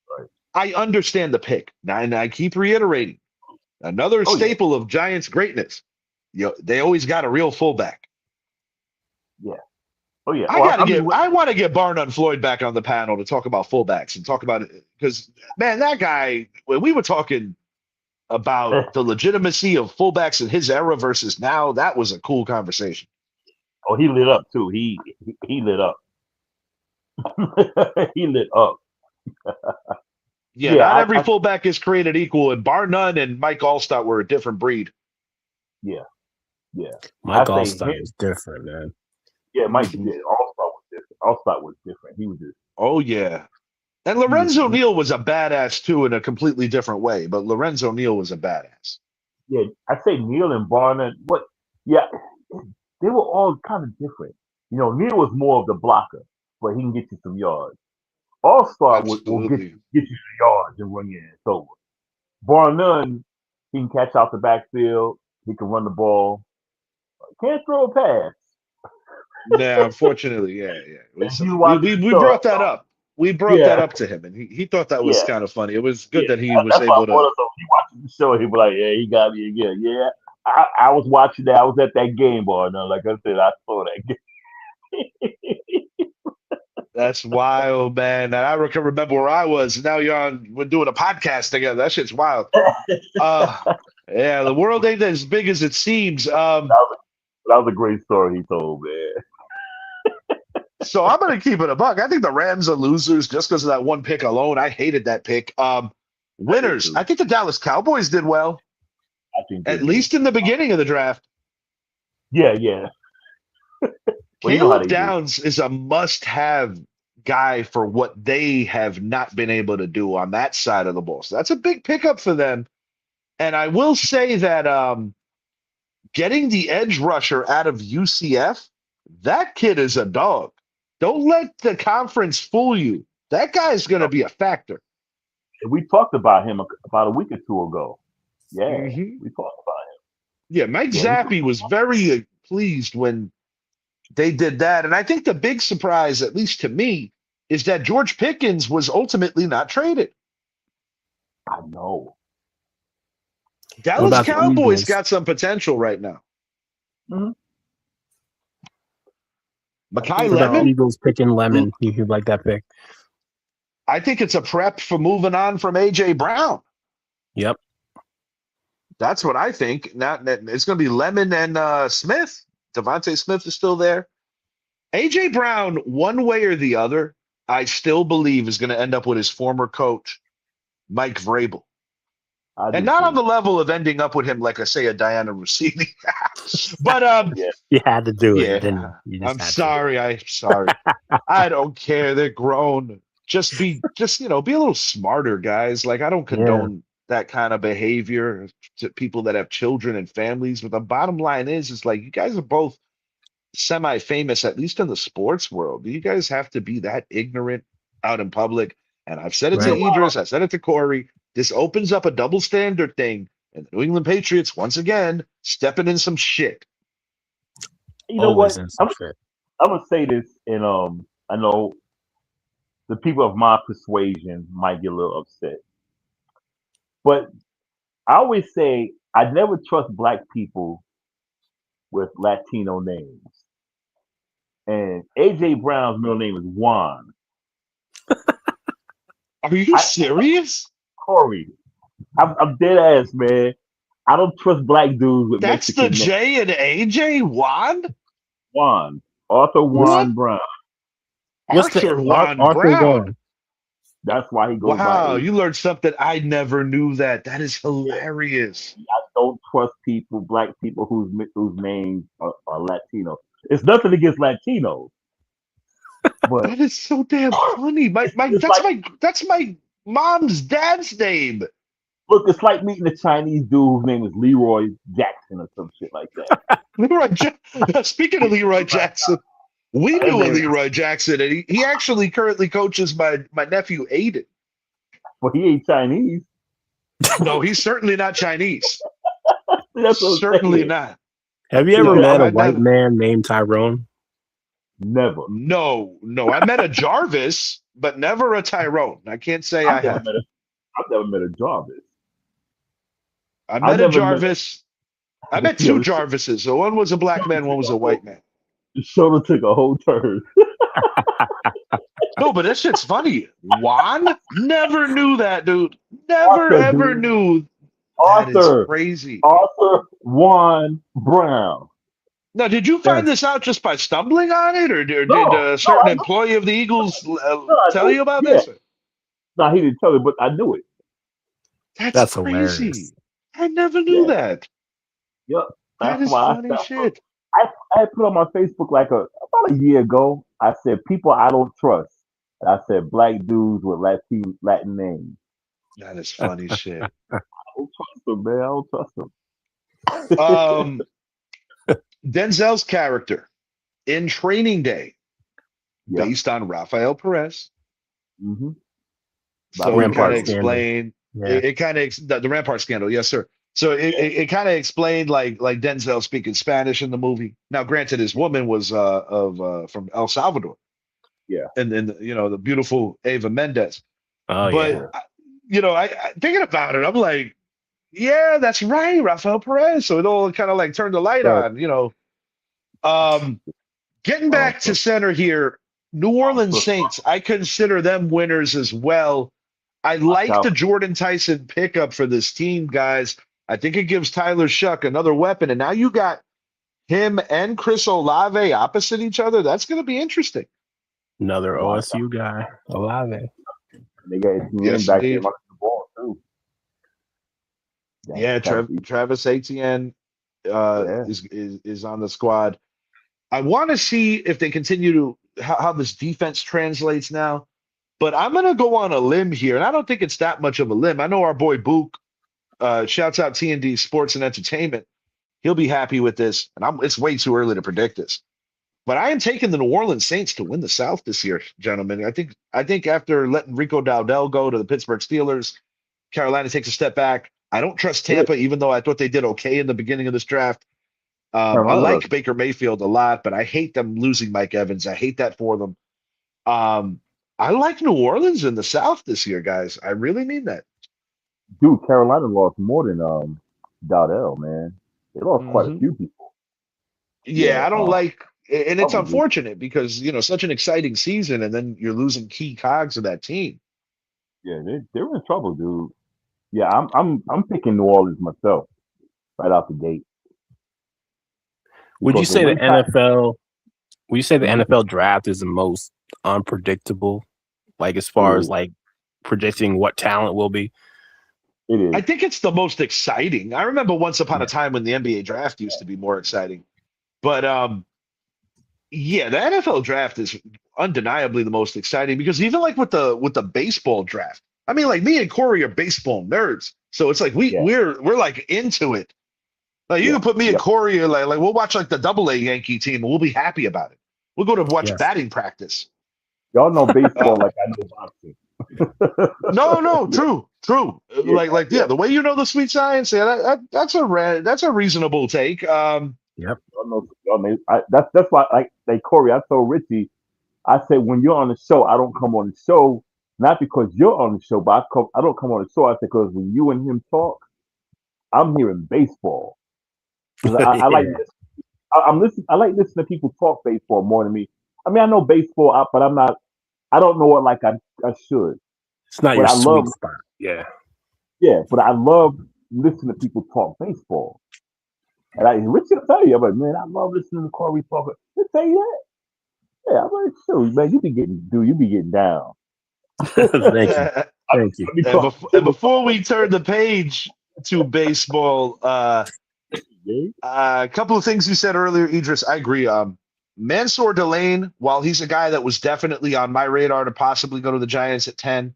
Right. I understand the pick. Now, and I keep reiterating another Oh yeah, staple of Giants greatness. They always got a real fullback. yeah. Oh yeah. I Well, gotta I mean, get. I want to get Barnum Floyd back on the panel to talk about fullbacks and talk about it because man, that guy. When we were talking about the legitimacy of fullbacks in his era versus now, that was a cool conversation. oh, he lit up too. He lit up. He lit up. Yeah, Yeah, not every I fullback is created equal, and bar none and Mike Allstott were a different breed. yeah, yeah. Mike I say him. Allstott is different, man. Yeah, Mike. Mhm. Yeah, Allstott was different. Allstott was different. He was just. Oh yeah, and He was. Lorenzo Neal was a badass too in a completely different way. But Lorenzo Neal was a badass. Yeah, I say Neil and Barnett. What? Yeah, they were all kind of different. Neil was more of the blocker, but he can get you some yards. All Star will Absolutely. get you some yards and run your ass over. Bar none, he can catch out the backfield. He can run the ball. Can't throw a pass. Yeah, unfortunately, yeah. And you We, watch we the we show. brought that up. We brought that Yeah, up to him, and he thought that was yeah, kind of funny. It was yeah. good that he was That's why I able brought to. it up. He watches the show. He be like, "Yeah, he got me again." Yeah, I was watching that. I was at that game, boy. No, like I said, I saw that game. That's wild, man. And I can remember where I was. Now we're doing a podcast together. That shit's wild. Uh, yeah, the world ain't as big as it seems. That was a great story he told, man. So I'm gonna keep it a buck. I think the Rams are losers just because of that one pick alone. I hated that pick. I did Winners. too. I think the Dallas Cowboys did well, I think they at did. least in the beginning of the draft. Yeah. Well, you know how Caleb they do. Downs is a must-have guy for what they have not been able to do on that side of the ball. So that's a big pickup for them. And I will say that getting the edge rusher out of UCF, that kid is a dog. Don't let the conference fool you. That guy's going to be a factor. We talked about him about a week or two ago. Yeah, hmm we talked about Yeah, Mike him. Yeah, Zappi was very pleased when they did that. And I think the big surprise, at least to me, is that George Pickens was ultimately not traded. I know. Dallas about the Cowboys Eagles? got some potential right now. Mhm. Makai What about the Lemon, Eagles picking Lemon? You like that pick? I think it's a prep for moving on from AJ Brown. Yep. That's what I think. Now it's going to be Lemon and Smith. Devontae Smith is still there. AJ Brown, one way or the other, I still believe is going to end up with his former coach, Mike Vrabel. I And do not on too. the level of ending up with him, like I say, a Diana Rossini. But Yeah. You had to do it, didn't yeah, you? You I'm just had sorry. I'm sorry. I don't care. They're grown. Just be a little smarter, guys. Like I don't to. Yeah. condone that kind of behavior to people that have children and families. But the bottom line is like you guys are both semi-famous, at least in the sports world. Do you guys have to be that ignorant out in public? And I've said it to Right. Idris, I said it to Corey. This opens up a double standard thing, and the New England Patriots once again stepping in some shit. You know Always what? in some shit. I'm gonna say this, and I know the people of my persuasion might get a little upset, but I always say I never trust black people with Latino names. And AJ Brown's middle name is Juan. Are you serious? Corey, I'm dead ass, man. I don't trust black dudes with That's the Mexican names. J and AJ Juan? Juan, Arthur What? Juan Brown. What's the Arthur Juan Arthur Brown. going? That's why he goes by Wow, AJ. you learned something. I never knew that. That is Yeah. hilarious. I don't trust people, black people whose names are Latino. It's nothing against Latinos, but That is so damn funny. it's That's my mom's dad's name. look, it's like meeting a Chinese dude whose name is Leroy Jackson or some shit like that. Speaking of Leroy Jackson, we His knew a name- Leroy Jackson, and he actually currently coaches my nephew Aiden. But he ain't Chinese. No, he's certainly not Chinese. That's what I'm Certainly saying. not. Have you ever No, met a I white never. man named Tyrone? Never. No. I met a Jarvis, but never a Tyrone. I can't say I I've never have. met a I've never met a Jarvis. I I've met a never met- Jarvis. I met Yeah, two Jarvises. So one was a black man, one was a white man. The shoulder took a whole turn. No, but that shit's funny. Juan? Never knew that, dude. Never Arthur, ever dude. knew. That is Arthur. crazy. Arthur Juan Brown. Now, did you find this out just by stumbling on it, or did No, a certain I- employee of the Eagles I tell knew- you about yeah. this? No, he didn't tell me, but I knew it. That's hilarious. crazy. I never knew Yeah. that. Yep. That That's is why funny shit. I put on my Facebook about a year ago. I said people I don't trust. And I said black dudes with Latin names. That is funny shit. I don't trust them, man. I don't trust them. Um, Denzel's character in Training Day, Yeah. based on Rafael Perez. Mm-hmm. So he Rampart kind of scandal. explained Yeah. it kind of the Rampart scandal. Yes, sir. So it kind of explained like Denzel speaking Spanish in the movie. Now, granted, his woman was from El Salvador, Yeah. and the beautiful Ava Mendez. Oh But yeah. I thinking about it, I'm like, yeah, that's right, Rafael Perez. So it all kind of like turned the light Right. on. Um, Getting back to So, center here, New Orleans so Saints. I consider them winners as well. I watch like out. the Jordan Tyson pickup for this team, guys. I think it gives Tyler Shuck another weapon, and now you got him and Chris Olave opposite each other. That's going to be interesting. Another Watch out. OSU guy, Olave. They got Etienne Yes, back there indeed. running the ball too. Yeah, Travis Etienne Yeah. is on the squad. I want to see if they continue to how this defense translates now. But I'm going to go on a limb here, and I don't think it's that much of a limb. I know our boy Book, shouts out T&D Sports and Entertainment. He'll be happy with this, and it's way too early to predict this. But I am taking the New Orleans Saints to win the South this year, gentlemen. I think after letting Rico Dowdell go to the Pittsburgh Steelers, Carolina takes a step back. I don't trust Tampa, even though I thought they did okay in the beginning of this draft. I Carolina. like Baker Mayfield a lot, but I hate them losing Mike Evans. I hate that for them. I like New Orleans in the South this year, guys. I really mean that. Dude, Carolina lost more than Dowdell, man. They lost quite a Hmm. few people. Yeah, Yeah, I don't like, and it's probably. unfortunate because such an exciting season, and then you're losing key cogs of that team. Yeah, they were in trouble, dude. Yeah, I'm picking New Orleans myself right out the gate Would you because the say the way NFL? Would you say the Mhm. NFL draft is the most unpredictable? Like as It far as is, like predicting what talent will be. it I is. think it's the most exciting. I remember once upon a Yeah. time when the NBA draft used to be more exciting, but yeah, the NFL draft is undeniably the most exciting because even like with the baseball draft, I mean, like me and Corey are baseball nerds, so it's like Yeah, we're like into it. Like you yeah, can put me and yeah. Corey like we'll watch like the Double A Yankee team and we'll be happy about it. We'll go to watch Yes. batting practice. Y'all know Uh, baseball like I know boxing. no, Yeah, true. yeah, Like yeah. the way you know the sweet science, yeah, that's a reasonable take. Yep. Y'all know. That's why like Corey. I told Richie. I said when you're on the show, I don't come on the show not because you're on the show, but I don't come on the show. I said because when you and him talk, I'm hearing baseball because I like Yeah. I'm listening. I like listening to people talk baseball more than me. I mean, I know baseball, but I'm not. I don't know it like I should. It's not But your I love, sweet spot. Yeah. yeah. But I love listening to people talk baseball. And Richard will tell you, but man, I love listening to Corey talk. He'll tell you that. Yeah, I'm like, shoot, man, you be getting down. Thank you. and, Thank you. before we turn the page to baseball, a couple of things you said earlier, Idris, I agree. Mansour Delane, while he's a guy that was definitely on my radar to possibly go to the Giants at 10,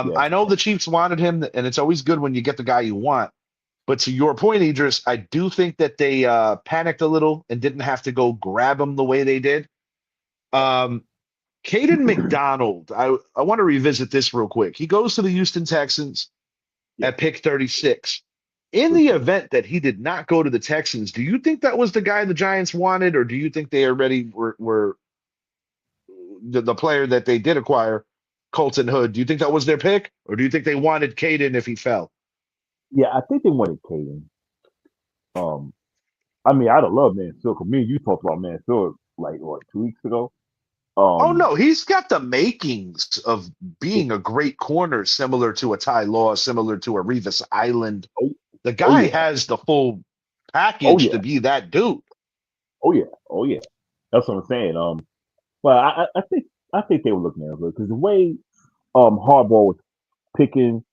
Yeah, I know the Chiefs wanted him, and it's always good when you get the guy you want. But to your point, Idris, I do think that they panicked a little and didn't have to go grab him the way they did. Um, Caden McDonald, I want to revisit this real quick. He goes to the Houston Texans yeah. at pick 36. In the event that he did not go to the Texans, do you think that was the guy the Giants wanted, or do you think they already were the player that they did acquire, Colton Hood? Do you think that was their pick, or do you think they wanted Caden if he fell? Yeah, I think they wanted Caden. Um, I mean, I'd have loved Mansour. 'Cause me and you talked about Mansour like what 2 weeks ago. Oh Um, no, he's got the makings of being a great corner, similar to a Ty Law, similar to a Revis Island. oh, The oh guy yeah, has the full oh package to yeah, be that dude. oh yeah, oh yeah. That's what I'm saying. But I think they were looking at it because the way Hardball was picking,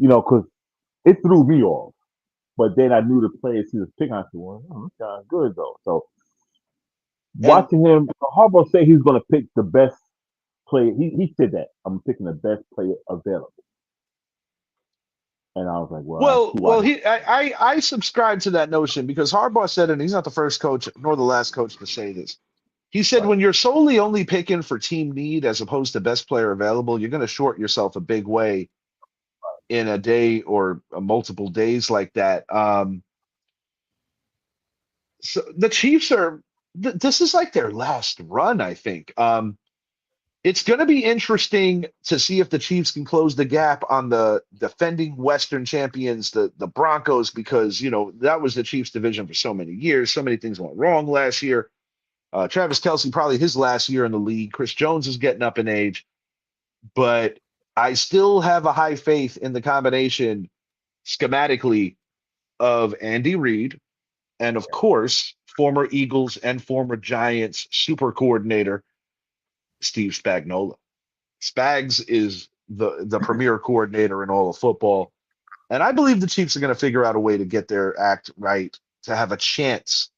because it threw me off. But then I knew the players he was picking. I said, well, this guy's good though. So And watching him, Harbaugh say he's going to pick the best player. He said that I'm picking the best player available, and I was like, well, I well, see why. well, I subscribe to that notion because Harbaugh said, and he's not the first coach nor the last coach to say this. He said, Right. when you're solely only picking for team need as opposed to best player available, you're going to short yourself a big way in a day or multiple days like that. So the Chiefs are this is like their last run, I think. It's going to be interesting to see if the Chiefs can close the gap on the defending Western champions, the Broncos, because that was the Chiefs division for so many years. So many things went wrong last year. Travis Kelce, probably his last year in the league. Chris Jones is getting up in age, but I still have a high faith in the combination schematically of Andy Reid and, of course, former Eagles and former Giants super coordinator Steve Spagnuolo. Spags is the premier coordinator in all of football, and I believe the Chiefs are going to figure out a way to get their act right to have a chance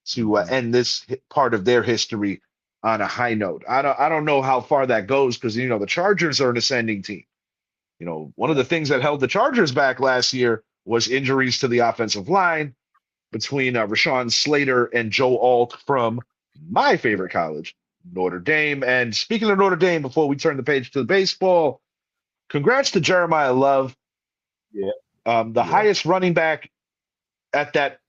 to end this part of their history on a high note. I don't know how far that goes because the Chargers are an ascending team. One of the things that held the Chargers back last year was injuries to the offensive line between Rashawn Slater and Joe Alt from my favorite college, Notre Dame. And speaking of Notre Dame, before we turn the page to the baseball, congrats to Jeremiah Love. Yeah. The highest running back at that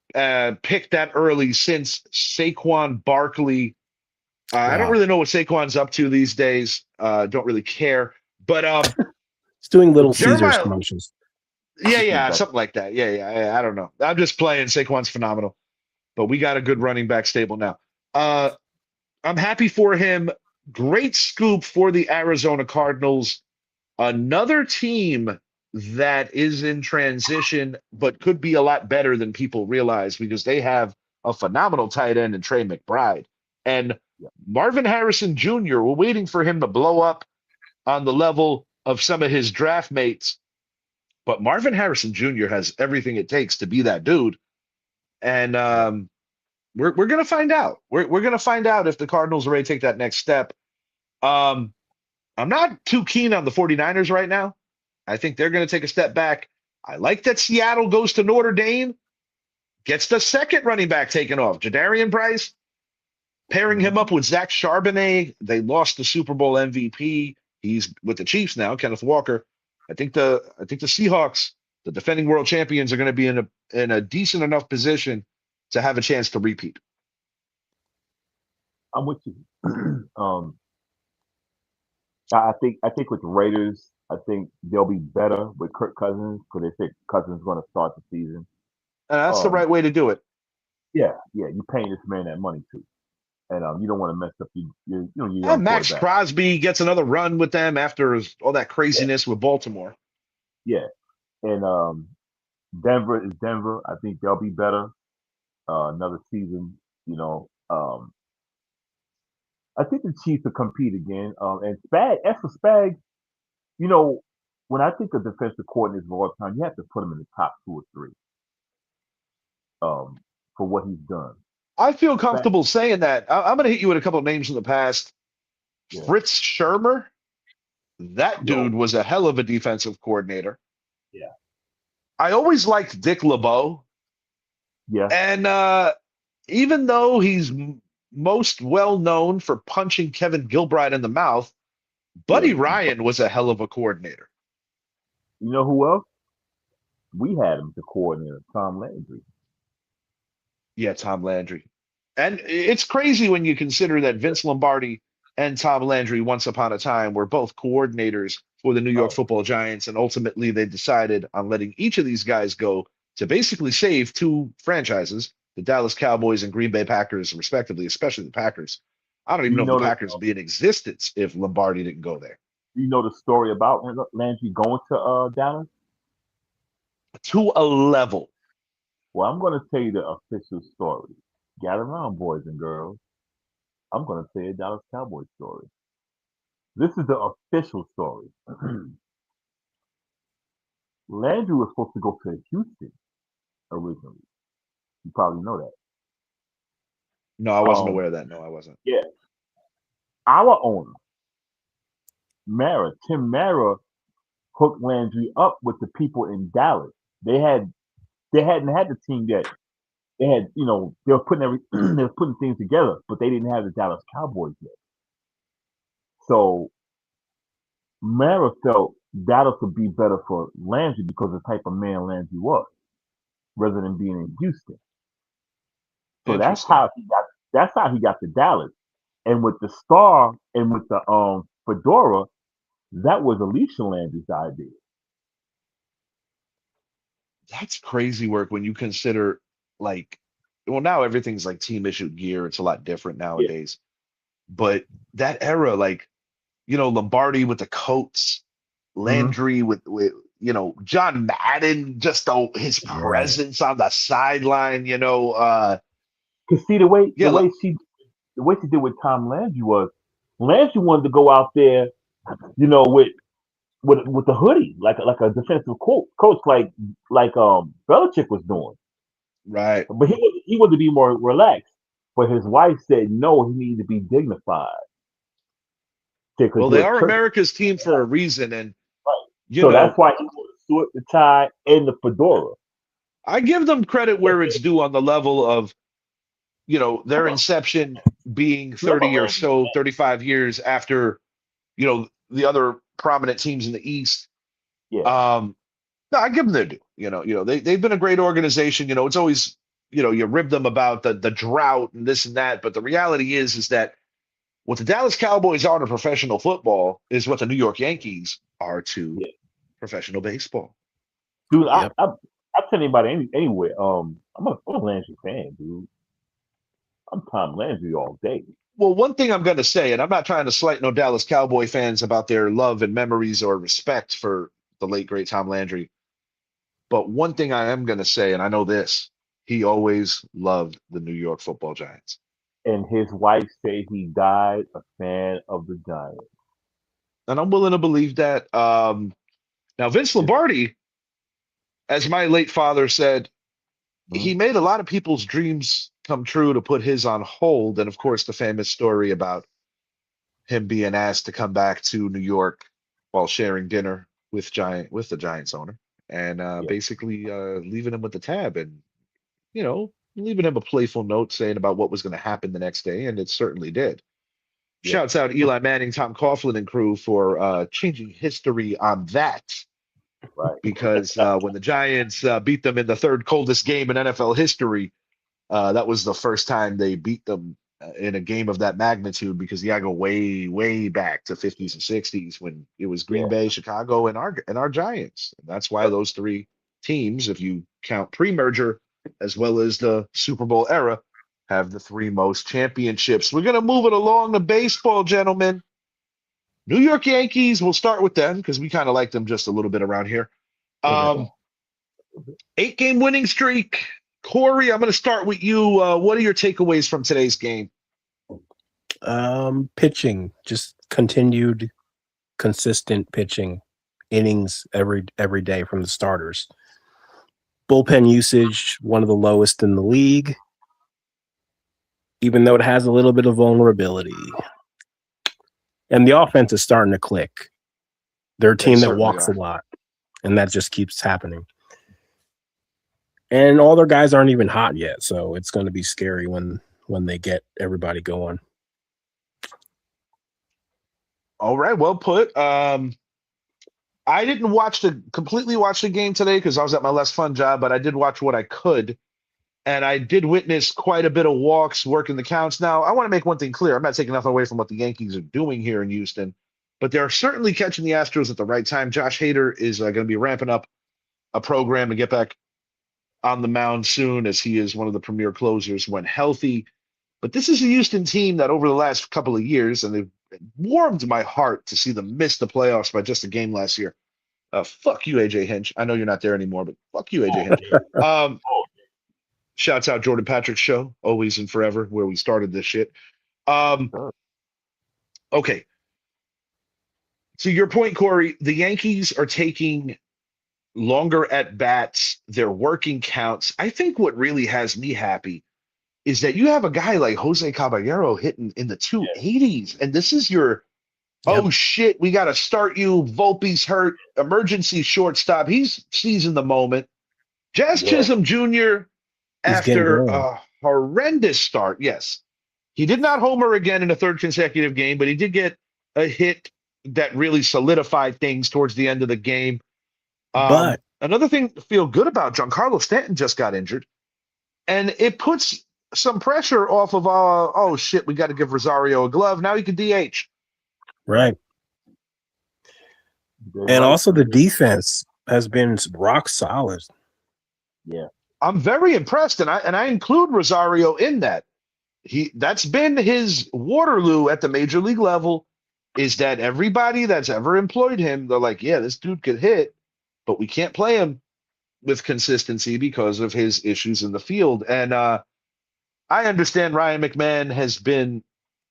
pick that early since Saquon Barkley. I don't really know what Saquon's up to these days. Don't really care. But it's doing Little Caesars Jeremiah, commercials. Yeah, something like that. Yeah. I don't know. I'm just playing. Saquon's phenomenal, but we got a good running back stable now. I'm happy for him. Great scoop for the Arizona Cardinals. Another team that is in transition, but could be a lot better than people realize because they have a phenomenal tight end in Trey McBride. And Marvin Harrison Jr., we're waiting for him to blow up on the level of some of his draft mates. But Marvin Harrison Jr. has everything it takes to be that dude. And we're going to find out. We're going to find out if the Cardinals are ready to take that next step. I'm not too keen on the 49ers right now. I think they're going to take a step back. I like that Seattle goes to Notre Dame, gets the second running back taken off, Jadarian Price, pairing him up with Zach Charbonnet. They lost the Super Bowl MVP. He's with the Chiefs now, Kenneth Walker. I think the Seahawks, the defending world champions, are going to be in a decent enough position to have a chance to repeat. I'm with you. I think with the Raiders, I think they'll be better with Kirk Cousins because they think Cousins is going to start the season. And that's the right way to do it. Yeah, you're paying this man that money too, and you don't want to mess up your young Max quarterback. Crosby gets another run with them after all that craziness with Baltimore. Yeah, and Denver is Denver. I think they'll be better. Another season, I think the Chiefs will compete again. And as for Spags, when I think of defensive coordinators of all time, you have to put him in the top 2 or 3 for what he's done. I feel comfortable saying that. I'm going to hit you with a couple of names in the past. Yeah. Fritz Schirmer, that dude was a hell of a defensive coordinator. Yeah. I always liked Dick LeBeau. Yeah. And even though he's most well known for punching Kevin Gilbride in the mouth, Buddy Ryan was a hell of a coordinator. You know who else? We had him to coordinator, Tom Landry. Yeah, Tom Landry. And it's crazy when you consider that Vince Lombardi and Tom Landry, once upon a time, were both coordinators for the New York Football Giants. And ultimately, they decided on letting each of these guys go to basically save 2 franchises, the Dallas Cowboys and Green Bay Packers, respectively, especially the Packers. I don't even know if the Packers would be in existence if Lombardi didn't go there. You know the story about Landry going to Dallas? To a level. Well, I'm going to tell you the official story. Gather around, boys and girls. I'm going to tell you a Dallas Cowboys story. This is the official story. Landry was supposed to go to Houston originally. You probably know that. No, I wasn't aware of that. No, I wasn't. Yeah. Our owner, Tim Mara, hooked Landry up with the people in Dallas. They hadn't had the team yet. They had, they were putting things together, but they didn't have the Dallas Cowboys yet. So Mara felt that'll could be better for Landry because of the type of man Landry was, rather than being in Houston. So Interesting. that's how he got to Dallas. And with the star and with the fedora, that was Alicia Landry's idea. That's crazy work when you consider like, well, now everything's like team issued gear. It's a lot different Yeah. nowadays. But that era, like, Lombardi with the coats, Mm-hmm. Landry with John Madden, just his Yeah. presence on the sideline, Cause see the way yeah, the way she did with Tom Landry was Landry wanted to go out there, with the hoodie, like a defensive coach, like Belichick was doing. right. But he wanted to be more relaxed. But his wife said no, he needed to be dignified. Because Well, they they're are church, America's team for a reason, and right? you So that's know, why he wore the suit, the tie, and the fedora. I give them credit where it's due on the level of, I'm their a, inception being see, I'm a 30 or Landry so, fan. 35 years after, the other prominent teams in the East. Yeah, Um, no, I give them their due. They've been a great organization. It's always, you rib them about the drought and this and that, but the reality is that what the Dallas Cowboys are to professional football is what the New York Yankees are to yeah, professional baseball. dude. Yep. I tell anybody anywhere. I'm a Landry fan, dude. I'm Tom Landry all day. Well, one thing I'm going to say, and I'm not trying to slight no Dallas Cowboy fans about their love and memories or respect for the late great Tom Landry, but one thing I am going to say, and I know this, he always loved the New York Football Giants. And his wife said he died a fan of the Giants. And I'm willing to believe that. Now, Vince It's, Lombardi, as my late father said, he mm, made a lot of people's dreams come true to put his on hold. And of course, the famous story about him being asked to come back to New York while sharing dinner with the Giants owner, and yeah, basically leaving him with the tab, and leaving him a playful note saying about what was going to happen the next day, and it certainly did. yeah, Shouts out Eli Manning, Tom Coughlin, and crew for changing history on that, right. because when the Giants beat them in the third coldest game in NFL history, that was the first time they beat them in a game of that magnitude, because you gotta go way, way back to 50s and 60s when it was Green Yeah, Bay, Chicago, and our Giants. And that's why yep, those three teams, if you count pre-merger as well as the Super Bowl era, have the three most championships. We're gonna move it along to baseball, gentlemen. New York Yankees, we'll start with them because we kind of like them just a little bit around here. a little Um, bit. 8-game winning streak. Corey, I'm going to start with you. What are your takeaways from today's game? Pitching, just continued consistent pitching, innings every day from the starters. Bullpen usage, one of the lowest in the league, even though it has a little bit of vulnerability. And the offense is starting to click. They're a They team that certainly walks a are. lot, and that just keeps happening. And all their guys aren't even hot yet, so it's going to be scary when they get everybody going. All right, well put. I didn't completely watch the game today because I was at my less fun job, but I did watch what I could. And I did witness quite a bit of walks working the counts. Now, I want to make one thing clear. I'm not taking nothing away from what the Yankees are doing here in Houston, but they're certainly catching the Astros at the right time. Josh Hader is going to be ramping up a program to get back on the mound soon, as he is one of the premier closers when healthy. But this is a Houston team that over the last couple of years, and they've warmed my heart to see them miss the playoffs by just a game last year. Fuck you, AJ Hinch. I know you're not there anymore, but fuck you, AJ Hinch. Um, Shouts out Jordan Patrick's show, always and forever, where we started this shit. Um, Sure. okay. To your point, Corey, the Yankees are taking longer at bats. They're working counts. I think what really has me happy is that you have a guy like Jose Caballero hitting in the Yeah, 280s, and this is your Yep. oh shit, we got to start you. Volpe's hurt, emergency shortstop. He's seizing the moment. Jazz yeah, Chisholm Jr. He's getting after going. a horrendous start. Yes, he did not homer again in a third consecutive game, but he did get a hit that really solidified things towards the end of the game. But Another thing to feel good about, Giancarlo Stanton just got injured, and it puts some pressure off of, oh shit, we got to give Rosario a glove. Now he can DH. right. And also the defense has been rock solid. Yeah. I'm very impressed, and I include Rosario in that. That's been his Waterloo at the major league level, is that everybody that's ever employed him, they're like, yeah, this dude could hit, but we can't play him with consistency because of his issues in the field. And I understand Ryan McMahon has been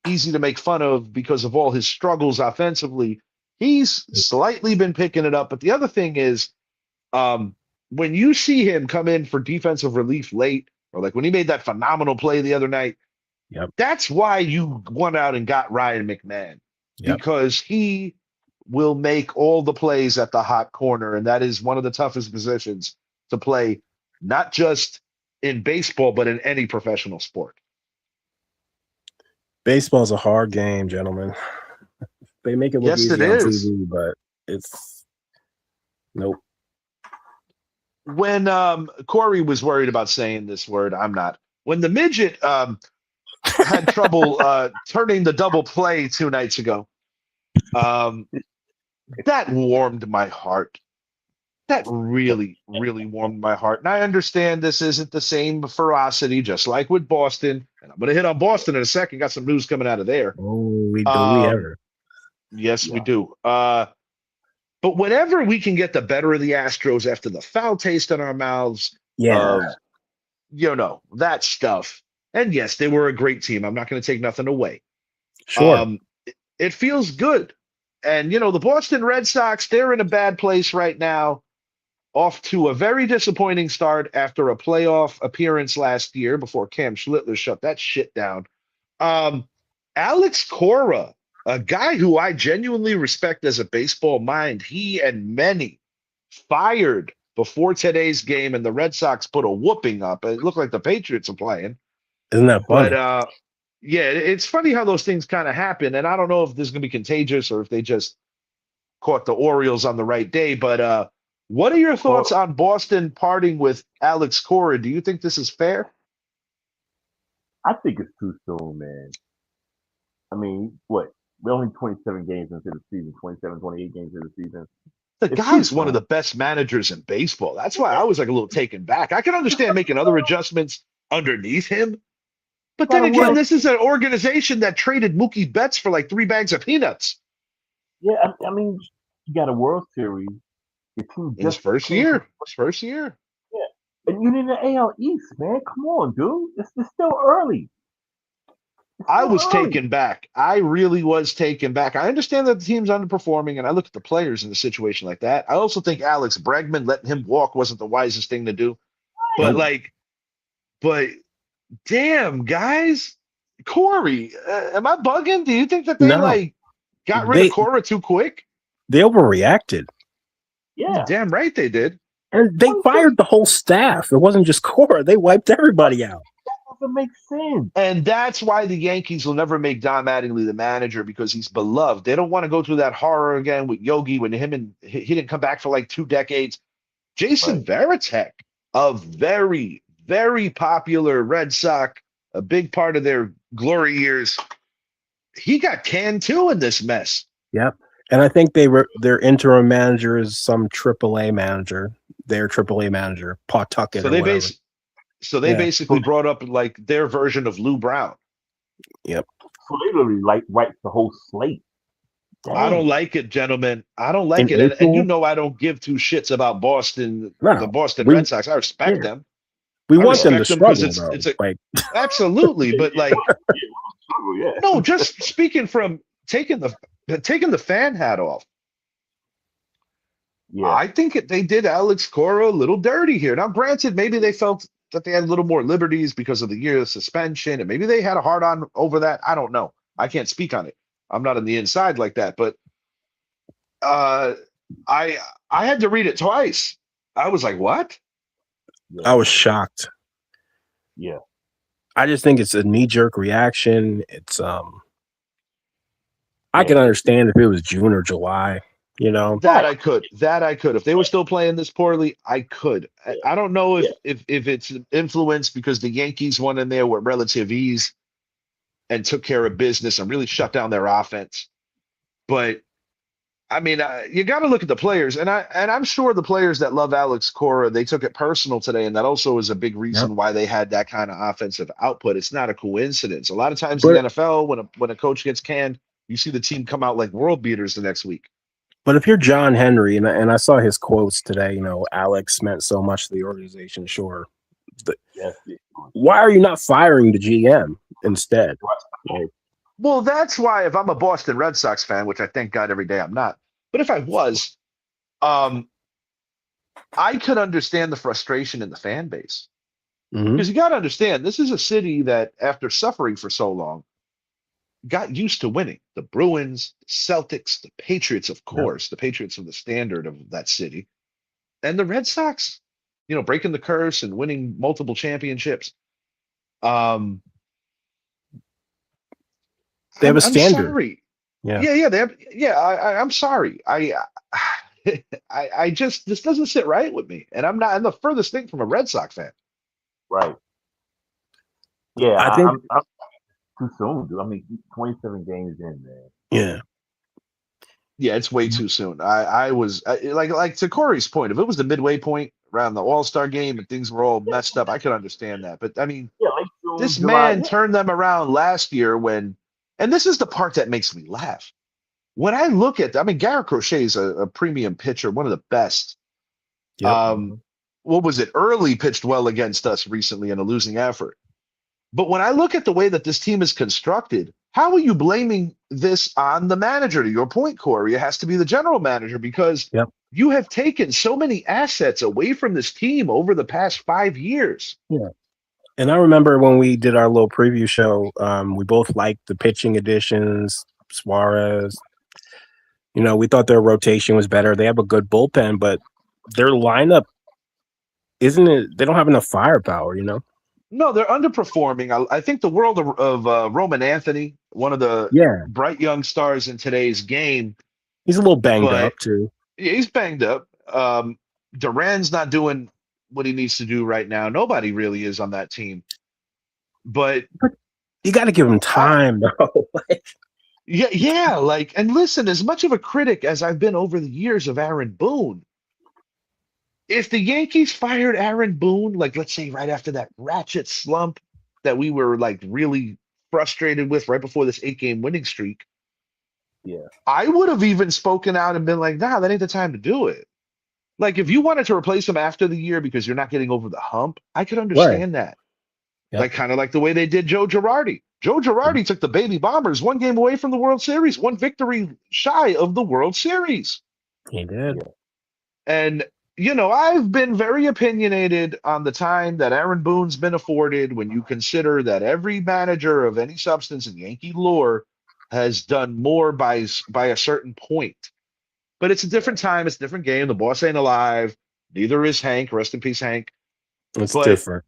easy to make fun of because of all his struggles offensively. He's slightly been picking it up. But the other thing is, when you see him come in for defensive relief late, or like when he made that phenomenal play the other night, that's why you went out and got Ryan McMahon, because he will make all the plays at the hot corner. And that is one of the toughest positions to play, not just in baseball, but in any professional sport. Baseball's a hard game, gentlemen. They make it look easy on TV, but it's nope. When Corey was worried about saying this word, I'm not. When the midget had trouble turning the double play 2 nights ago, that warmed my heart. That really, really warmed my heart. And I understand this isn't the same ferocity, just like with Boston. And I'm going to hit on Boston in a second. Got some news coming out of there. Oh, do we ever? Yes, we do. But whenever we can get the better of the Astros after the foul taste in our mouths, that stuff. And yes, they were a great team. I'm not going to take nothing away. Sure. It feels good. And, the Boston Red Sox, they're in a bad place right now, off to a very disappointing start after a playoff appearance last year before Cam Schlittler shut that shit down. Alex Cora, a guy who I genuinely respect as a baseball mind, he and many fired before today's game, and the Red Sox put a whooping up. It looked like the Patriots are playing. Isn't that funny? But, yeah, it's funny how those things kind of happen, and I don't know if this is going to be contagious or if they just caught the Orioles on the right day. But what are your thoughts on Boston parting with Alex Cora? Do you think this is fair? I think it's too soon, man. I mean, what? We're only 27 games into the season, 27, 28 games into the season. The guy's one of the best managers in baseball. That's why I was like a little taken back. I can understand making other adjustments underneath him. But then again, this is an organization that traded Mookie Betts for like 3 bags of peanuts. Yeah, I mean, you got a World Series. Your team His first year. Yeah, and you're in the AL East, man. Come on, dude. It's still early. I was taken back. I really was taken back. I understand that the team's underperforming, and I look at the players in a situation like that. I also think Alex Bregman, letting him walk wasn't the wisest thing to do. But damn, guys, Corey, am I bugging? Do you think that they got rid of Cora too quick? They overreacted. Yeah, damn right they did. And they fired the whole staff. It wasn't just Cora; they wiped everybody out. Doesn't make sense. And that's why the Yankees will never make Don Mattingly the manager, because he's beloved. They don't want to go through that horror again with Yogi when he didn't come back for like 2 decades. Jason Varitek, a very, very popular Red Sox, a big part of their glory years, he got canned too in this mess. Yep. And I think their interim manager is some AAA manager, their AAA manager, Pawtucket. So they basically brought up like their version of Lou Brown. Yep. So they literally write the whole slate. Dang. I don't like it, gentlemen. I don't like it. And I don't give 2 shits about Boston, the Boston Red Sox. I respect them. We want them to struggle, it's absolutely, but like, no, just speaking from taking the fan hat off. Yeah, I think they did Alex Cora a little dirty here. Now, granted, maybe they felt that they had a little more liberties because of the year of suspension, and maybe they had a hard on over that. I don't know. I can't speak on it. I'm not on the inside like that, but I had to read it twice. I was like, what? I was shocked. Yeah. I just think it's a knee-jerk reaction. It's I I can understand if it was June or July. You know, That I could. That I could. If they were still playing this poorly, I could. I don't know Yeah. if it's influenced because the Yankees won in there with relative ease and took care of business and really shut down their offense. But I mean, you got to look at the players, and I'm sure the players that love Alex Cora, they took it personal today, and that also is a big Yep. reason why they had that kind of offensive output. It's not a coincidence. A lot of times in the but NFL, when a coach gets canned, you see the team come out like world beaters the next week. but if you're John Henry, and I saw his quotes today, you know, Alex meant so much to the organization. Sure, but Yes. why are you not firing the GM instead? Like, Well, that's why if I'm a Boston Red Sox fan, which I thank God every day I'm not, but if I was, um, I could understand the frustration in the fan base mhm. because you got to understand this is a city that, after suffering for so long, got used to winning. The Bruins, the Celtics, the Patriots, of Yep. course, the Patriots are the standard of that city, and the Red Sox, you know, breaking the curse and winning multiple championships. Um, They have a I'm standard. sorry. Yeah. Yeah, they have, yeah. I'm sorry. I just this doesn't sit right with me, and I'm the furthest thing from a Red Sox fan. Right. Yeah. I think, I'm too soon, dude. I mean, 27 games in, man. yeah. Yeah, it's way too soon. I was like to Corey's point. If it was the midway point around the All-Star game and things were all messed up, I could understand that. But I mean, Yeah, like June, this July. man Yeah. turned them around last year and this is the part that makes me laugh. When I look at, I mean, Garrett Crochet is a premium pitcher, one of the best. Yep. What was it? Early pitched well against us recently in a losing effort. But when I look at the way that this team is constructed, how are you blaming this on the manager? To your point, Corey, it has to be the general manager because Yep. you have taken so many assets away from this team over the past 5 years. Yeah. And I remember when we did our little preview show, we both liked the pitching additions, Suarez. You know, we thought their rotation was better. They have a good bullpen, but their lineup isn't it? They don't have enough firepower, you know? No, they're underperforming. I think the world of Roman Anthony, one of the Yeah. bright young stars in today's game, He's a little banged but up, too. yeah, he's banged up. Duran's not doing what he needs to do right now. Nobody really is on that team. But You got to give him time, though. yeah, like, and listen, as much of a critic as I've been over the years of Aaron Boone, if the Yankees fired Aaron Boone, like let's say right after that ratchet slump that we were like really frustrated with right before this 8-game winning streak, Yeah. I would have even spoken out and been like, nah, that ain't the time to do it. Like if you wanted to replace him after the year because you're not getting over the hump, I could understand that. Yep. Like kind of like the way they did Joe Girardi. Joe Girardi took the baby Bombers one game away from the World Series, one victory shy of the World Series. He did. And, you know, I've been very opinionated on the time that Aaron Boone's been afforded when you consider that every manager of any substance in Yankee lore has done more by a certain point. But it's a different time. It's a different game. The boss ain't alive. Neither is Hank. Rest in peace, Hank. It's But different.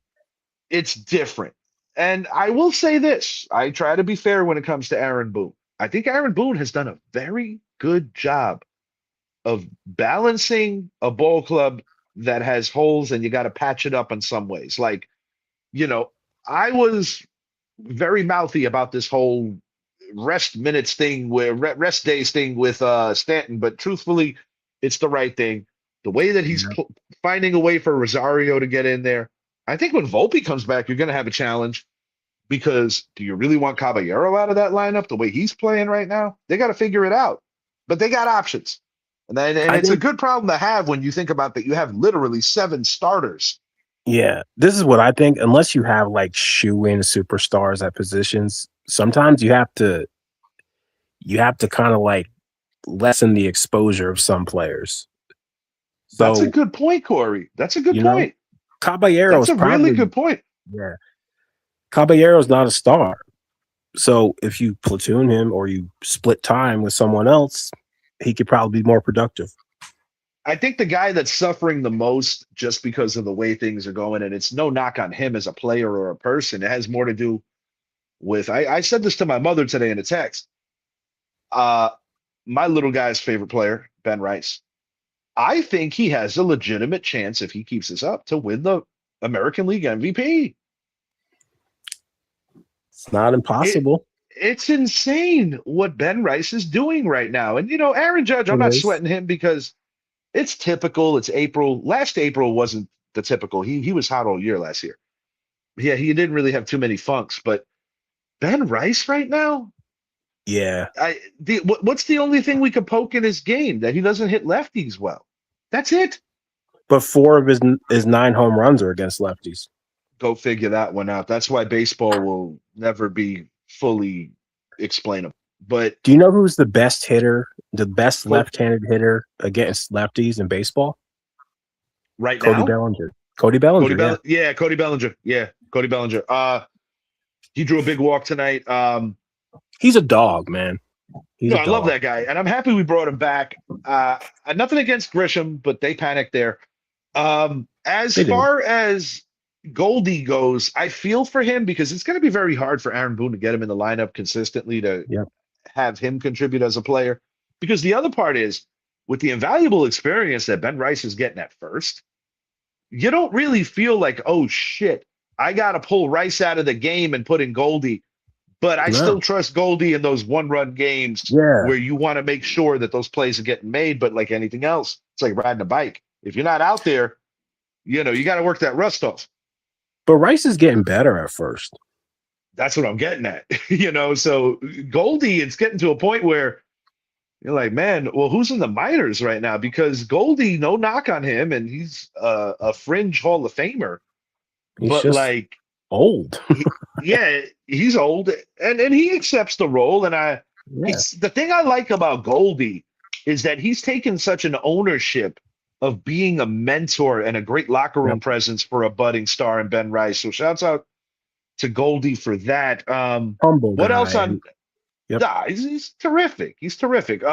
it's different. And I will say this. I try to be fair when it comes to Aaron Boone. I think Aaron Boone has done a very good job of balancing a ball club that has holes and you got to patch it up in some ways. Like, you know, I was very mouthy about this whole rest minutes thing where rest days thing with Stanton, but truthfully, it's the right thing. The way that he's Yeah. finding a way for Rosario to get in there. I think when Volpe comes back, you're going to have a challenge because do you really want Caballero out of that lineup the way he's playing right now? They got to figure it out, but they got options. And I it's a think, good problem to have when you think about that. You have literally 7 starters. yeah, this is what I think. Unless you have like shoe-in superstars at positions, sometimes you have to kind of like lessen the exposure of some players. That's a So, good point, Corey. That's a good you know, point. Caballero That's is a really probably, good point. yeah, Caballero's not a star. So if you platoon him or you split time with someone else, he could probably be more productive. I think the guy that's suffering the most just because of the way things are going, and it's no knock on him as a player or a person. It has more to do with, I said this to my mother today in a text. Uh, my little guy's favorite player, Ben Rice. I think he has a legitimate chance if he keeps this up to win the American League MVP. It's not It impossible. it's insane what Ben Rice is doing right now. And Aaron Judge, I'm It not is. sweating him because it's typical. It's April. Last April wasn't the typical. He was hot all year last year. Yeah, he didn't really have too many funks, but Ben Rice right now, Yeah. what's the only thing we could poke in his game that he doesn't hit lefties well? That's it. But 4 of his 9 home runs are against lefties. Go figure that one out. That's why baseball will never be fully explainable. But Do you know who's the best hitter, the best go left-handed hitter against lefties in baseball? right Cody now, Bellinger. Cody Bellinger, yeah. Yeah, Cody Bellinger. Yeah, Cody Bellinger. He drew a big walk tonight. He's a dog, man. He's No, a I love dog. that guy, and I'm happy we brought him back. Nothing against Grisham, but they panicked there. As They did. far as Goldie goes, I feel for him because it's going to be very hard for Aaron Boone to get him in the lineup consistently to Yep. have him contribute as a player. Because the other part is, with the invaluable experience that Ben Rice is getting at first, you don't really feel like, oh shit, I got to pull Rice out of the game and put in Goldie. But I No. still trust Goldie in those one-run games Yeah. where you want to make sure that those plays are getting made. But like anything else, it's like riding a bike. If you're not out there, you got to work that rust off. But Rice is getting better at first. That's what I'm getting at. So Goldie, it's getting to a point where you're like, man, well, who's in the minors right now? Because Goldie, no knock on him, and he's a fringe Hall of Famer. He's But just like, old. yeah, he's old, and he accepts the role. And Yeah. the thing I like about Goldie is that he's taken such an ownership of being a mentor and a great locker room Yep. presence for a budding star in Ben Rice. So shouts out to Goldie for that. Humble What guy. else on? Yep. Nah, he's terrific. He's terrific.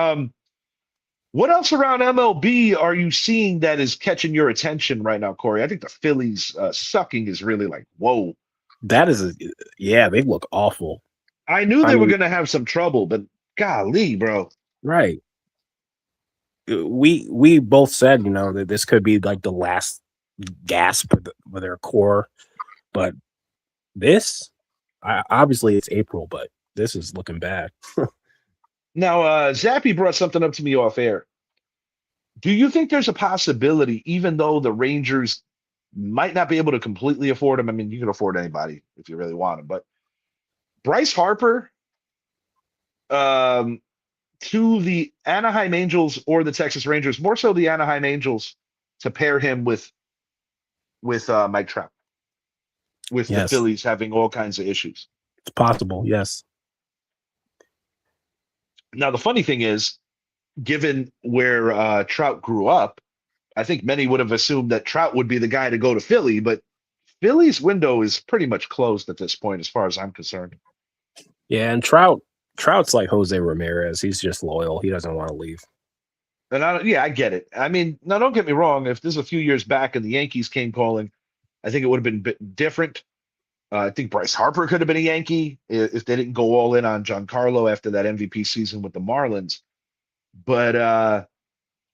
What else around MLB are you seeing that is catching your attention right now, Corey? I think the Phillies sucking is really like, whoa. That is they look awful. I knew I they were mean- going to have some trouble, but golly, bro. Right. We both said, that this could be like the last gasp of their core, but this, obviously it's April, but this is looking bad. Now, Zappy brought something up to me off air. Do you think there's a possibility, even though the Rangers might not be able to completely afford him? I mean, you can afford anybody if you really want him, but Bryce Harper to the Anaheim Angels or the Texas Rangers, more so the Anaheim Angels, to pair him with Mike Trout, with the Yes. Phillies having all kinds of issues. It's possible, yes. Now, the funny thing is, given where Trout grew up, I think many would have assumed that Trout would be the guy to go to Philly, but Philly's window is pretty much closed at this point, as far as I'm concerned. Yeah, and Trout's like Jose Ramirez. He's just loyal. He doesn't want to leave. And I get it. I mean, now don't get me wrong. If this is a few years back and the Yankees came calling, I think it would have been a bit different. I think Bryce Harper could have been a Yankee if they didn't go all in on Giancarlo after that MVP season with the Marlins. But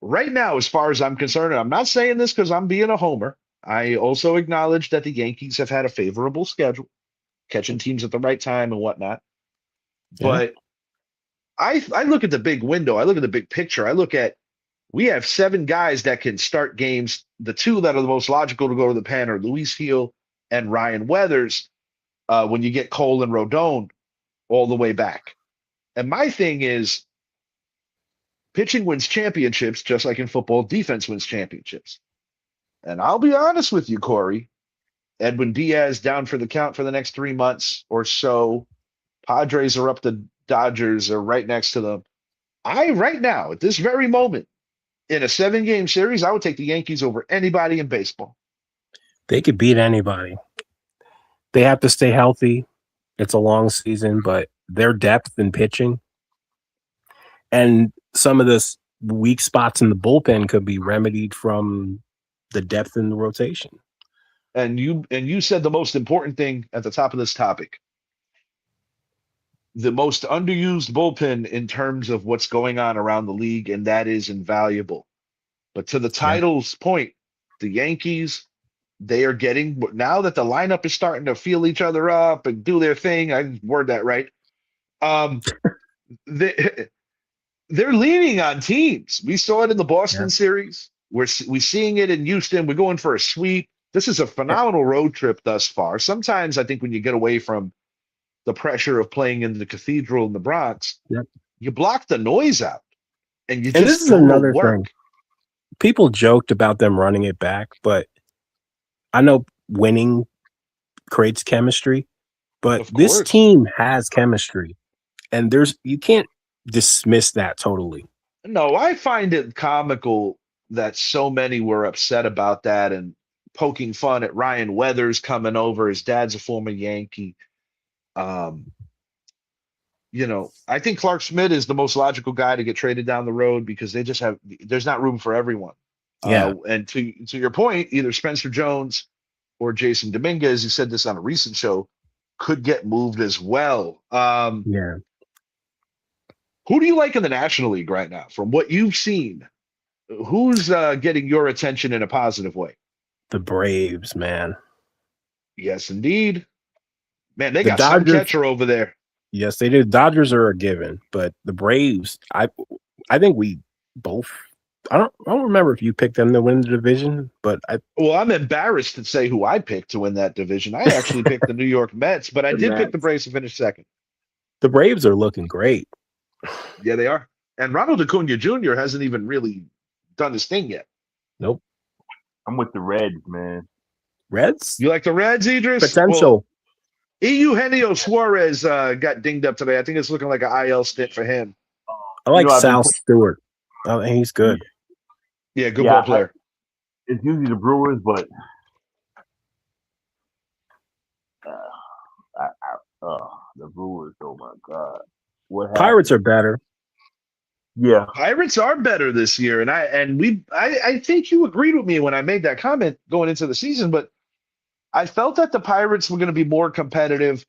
right now, as far as I'm concerned, and I'm not saying this because I'm being a homer, I also acknowledge that the Yankees have had a favorable schedule, catching teams at the right time and whatnot. Yeah. But I look at the big window. I look at the big picture. I look at we have 7 guys that can start games. The 2 that are the most logical to go to the pen are Luis Gil and Ryan Weathers when you get Cole and Rodon all the way back. And my thing is pitching wins championships, just like in football, defense wins championships. And I'll be honest with you, Corey, Edwin Diaz down for the count for the next 3 months or so. Padres are up, the Dodgers are right next to them. Right now, at this very moment, in a 7-game series, I would take the Yankees over anybody in baseball. They could beat anybody. They have to stay healthy. It's a long season, but their depth in pitching and some of the weak spots in the bullpen could be remedied from the depth in the rotation. And you said the most important thing at the top of this topic. the most underused bullpen in terms of what's going on around the league, and that is invaluable. But to the Yeah. title's point, the Yankees, they are getting now that the lineup is starting to feel each other up and do their thing. I word that right. Um, they, they're leaning on teams. We saw it in the Yeah. Boston series. We seeing it in Houston. We're going for a sweep. This is a phenomenal road trip thus far. Sometimes I think when you get away from the pressure of playing in the cathedral in the Bronx, Yep. you block the noise out and you And this just is go to another thing. work. People joked about them running it back, but I know winning creates chemistry, but Of this course. team has chemistry, and you can't dismiss that totally. No, I find it comical that so many were upset about that and poking fun at Ryan Weathers coming over. His dad's a former Yankee. Um, I think Clark Schmidt is the most logical guy to get traded down the road because there's not room for everyone. Yeah. And to your point, either Spencer Jones or Jason Dominguez, you said this on a recent show, could get moved as well. Yeah. Who do you like in the National League right now? From what you've seen, who's getting your attention in a positive way? The Braves, man. Yes, indeed. Man, they The got some Dodgers, catcher over there. yes, they do. Dodgers are a given, but the Braves, I think we both. I don't remember if you picked them to win the division, but Well, I'm embarrassed to say who I picked to win that division. I actually picked the New York Mets, but I the did pick the Mets. Braves to finish second. The Braves are looking great. Yeah, they are. And Ronald Acuna Jr. hasn't even really done his thing yet. Nope. I'm with the Reds, man. Reds You like the Reds, Idris? potential. Well, Eugenio Suarez got dinged up today. I think it's looking like an IL stint for him. I like I've been Sal Stewart. Oh, he's good. Yeah, good ball player. It's usually the Brewers, but the Brewers. Oh my God, what happened? Pirates are better. Yeah, Pirates are better this year, and I think you agreed with me when I made that comment going into the season, but I felt that the Pirates were going to be more competitive.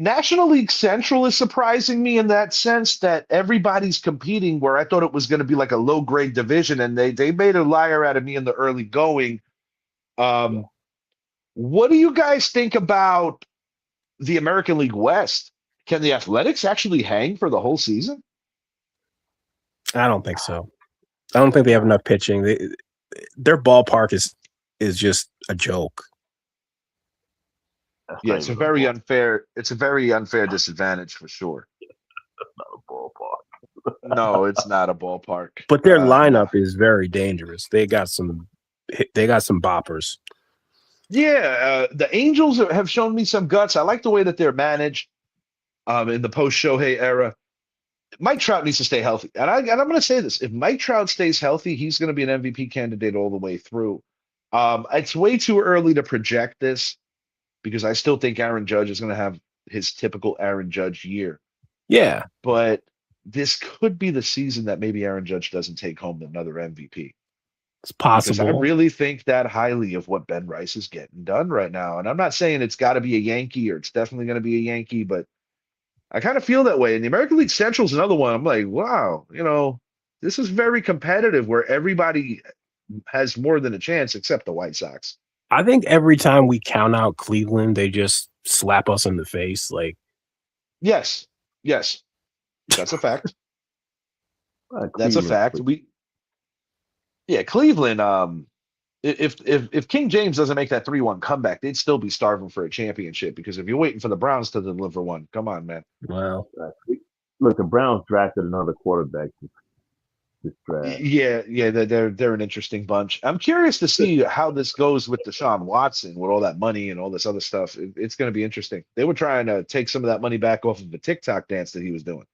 National League Central is surprising me in that sense that everybody's competing where I thought it was going to be like a low grade division, and they made a liar out of me in the early going. What do you guys think about the American League West? Can the Athletics actually hang for the whole season? I don't think so. I don't think they have enough pitching. Their ballpark is just a joke. that's Yeah, not it's a even very ball- unfair. It's a very unfair disadvantage for sure. That's not a ballpark. No, it's not a ballpark. But their No. lineup is very dangerous. They got some boppers. Yeah, the Angels have shown me some guts. I like the way that they're managed in the post Shohei era. Mike Trout needs to stay healthy, and I'm going to say this: if Mike Trout stays healthy, he's going to be an MVP candidate all the way through. It's way too early to project this because I still think Aaron Judge is going to have his typical Aaron Judge year. Yeah. But this could be the season that maybe Aaron Judge doesn't take home another MVP. It's Because I possible. really think that highly of what Ben Rice is getting done right now. And I'm not saying it's got to be a Yankee or it's definitely going to be a Yankee, but I kind of feel that way. And the American League Central is another one. I'm like, wow, this is very competitive where everybody has more than a chance except the White Sox. I think every time we count out Cleveland, they just slap us in the face. Like, Yes, that's a fact. That's a Cleveland. fact. Cleveland. If King James doesn't make that 3-1 comeback, they'd still be starving for a championship because if you're waiting for the Browns to deliver one, come on, man. well, Look, the Browns drafted another quarterback this draft. Yeah, they're an interesting bunch. I'm curious to see how this goes with Deshaun Watson with all that money and all this other stuff. It's going to be interesting. They were trying to take some of that money back off of the TikTok dance that he was doing.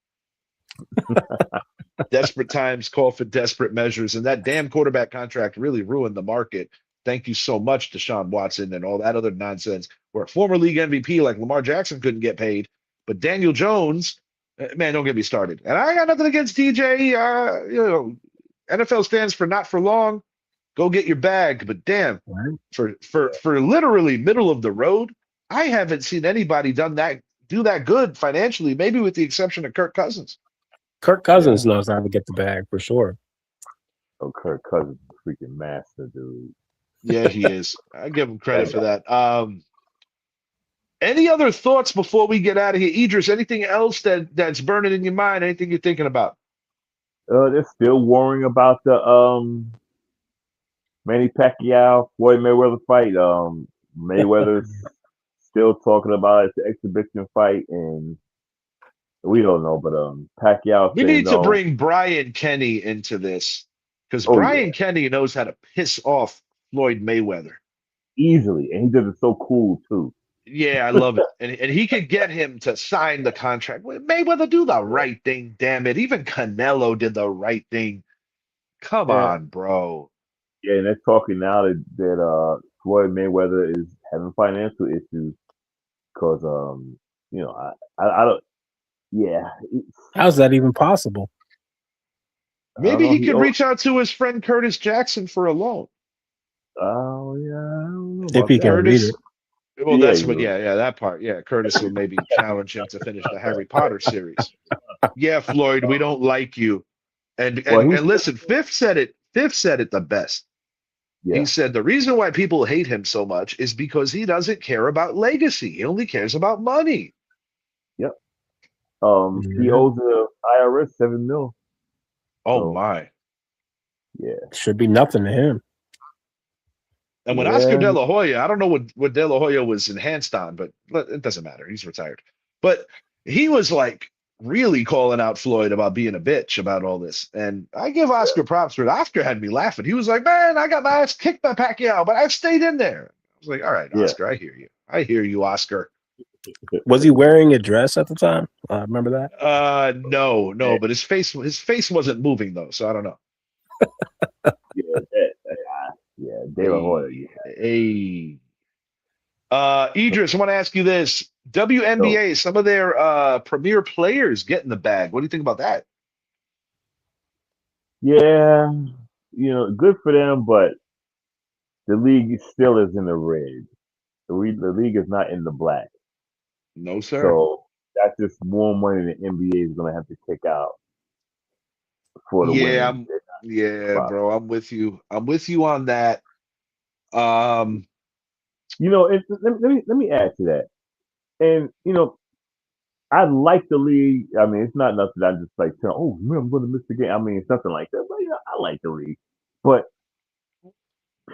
Desperate times call for desperate measures, and that damn quarterback contract really ruined the market. Thank you so much, Deshaun Watson, and all that other nonsense. Where a former league MVP like Lamar Jackson couldn't get paid, but Daniel Jones, man, don't get me started. And I got nothing against DJ. NFL stands for not for long. Go get your bag, but damn, right? for literally middle of the road, I haven't seen anybody done do that good financially, maybe with the exception of Kirk Cousins. Kirk Cousins knows how to get the bag for sure. Oh, Kirk Cousins is a freaking master, dude. Yeah, he is. I give him credit That for guy. that. Any other thoughts before we get out of here, Idris? Anything else that's burning in your mind? Anything you're thinking about? They're still worrying about the Manny Pacquiao Floyd Mayweather fight. Mayweather's still talking about it's an exhibition fight, and we don't know. But Pacquiao We saying need to no. bring Brian Kenny into this because Oh yeah, Brian Kenny knows how to piss off Floyd Mayweather. easily, and he does it so cool too. Yeah, I love it. And he could get him to sign the contract. Well, Mayweather, do the right thing, damn it. Even Canelo did the right thing. Come Yeah, on, bro. yeah, and they're talking now that Floyd Mayweather is having financial issues because I don't. Yeah, How's that even possible? I don't Maybe know. he He could owes. reach out to his friend Curtis Jackson for a loan. Oh yeah, I don't know If about he that. can read Curtis, it. well, Yeah, that's you what, know. yeah, that part. Yeah, Curtis will maybe challenge him to finish the Harry Potter series. Yeah, Floyd, we don't like you. And Well, and he's and listen, Fifth said it. Fifth said it the best. He yeah, said the reason why people hate him so much is because he doesn't care about legacy. He only cares about money. yep. He Yeah. owes the IRS 7 mil. Oh So my. yeah, Should be nothing to him. And when Oscar yeah, De La Hoya, I don't know what De La Hoya was enhanced on, but it doesn't matter. He's retired. But he was like really calling out Floyd about being a bitch about all this. And I give Oscar props for it. Oscar had me laughing. He was like, man, I got my ass kicked by Pacquiao, but I stayed in there. I was like, all right, yeah. Oscar, I hear you. I hear you, Oscar. Was he wearing a dress at the time? Remember that? No, but his face wasn't moving though, so I don't know. Yeah, yeah, De La Hoya. Hey, Yeah. hey. Idris, I want to ask you this. So WNBA, some of their premier players get in the bag. What do you think about that? yeah, good for them, but the league still is in the red. The league is not in the black. No, sir. So that's just more money the NBA is going to have to kick out for the Yeah, women. I'm yeah, About bro. I'm with you. I'm with you on that. Um, let me add to that. And I like the league. I mean, it's not nothing. I just like, oh man, I'm going to miss the game. I mean, it's nothing like that. But I like the league. But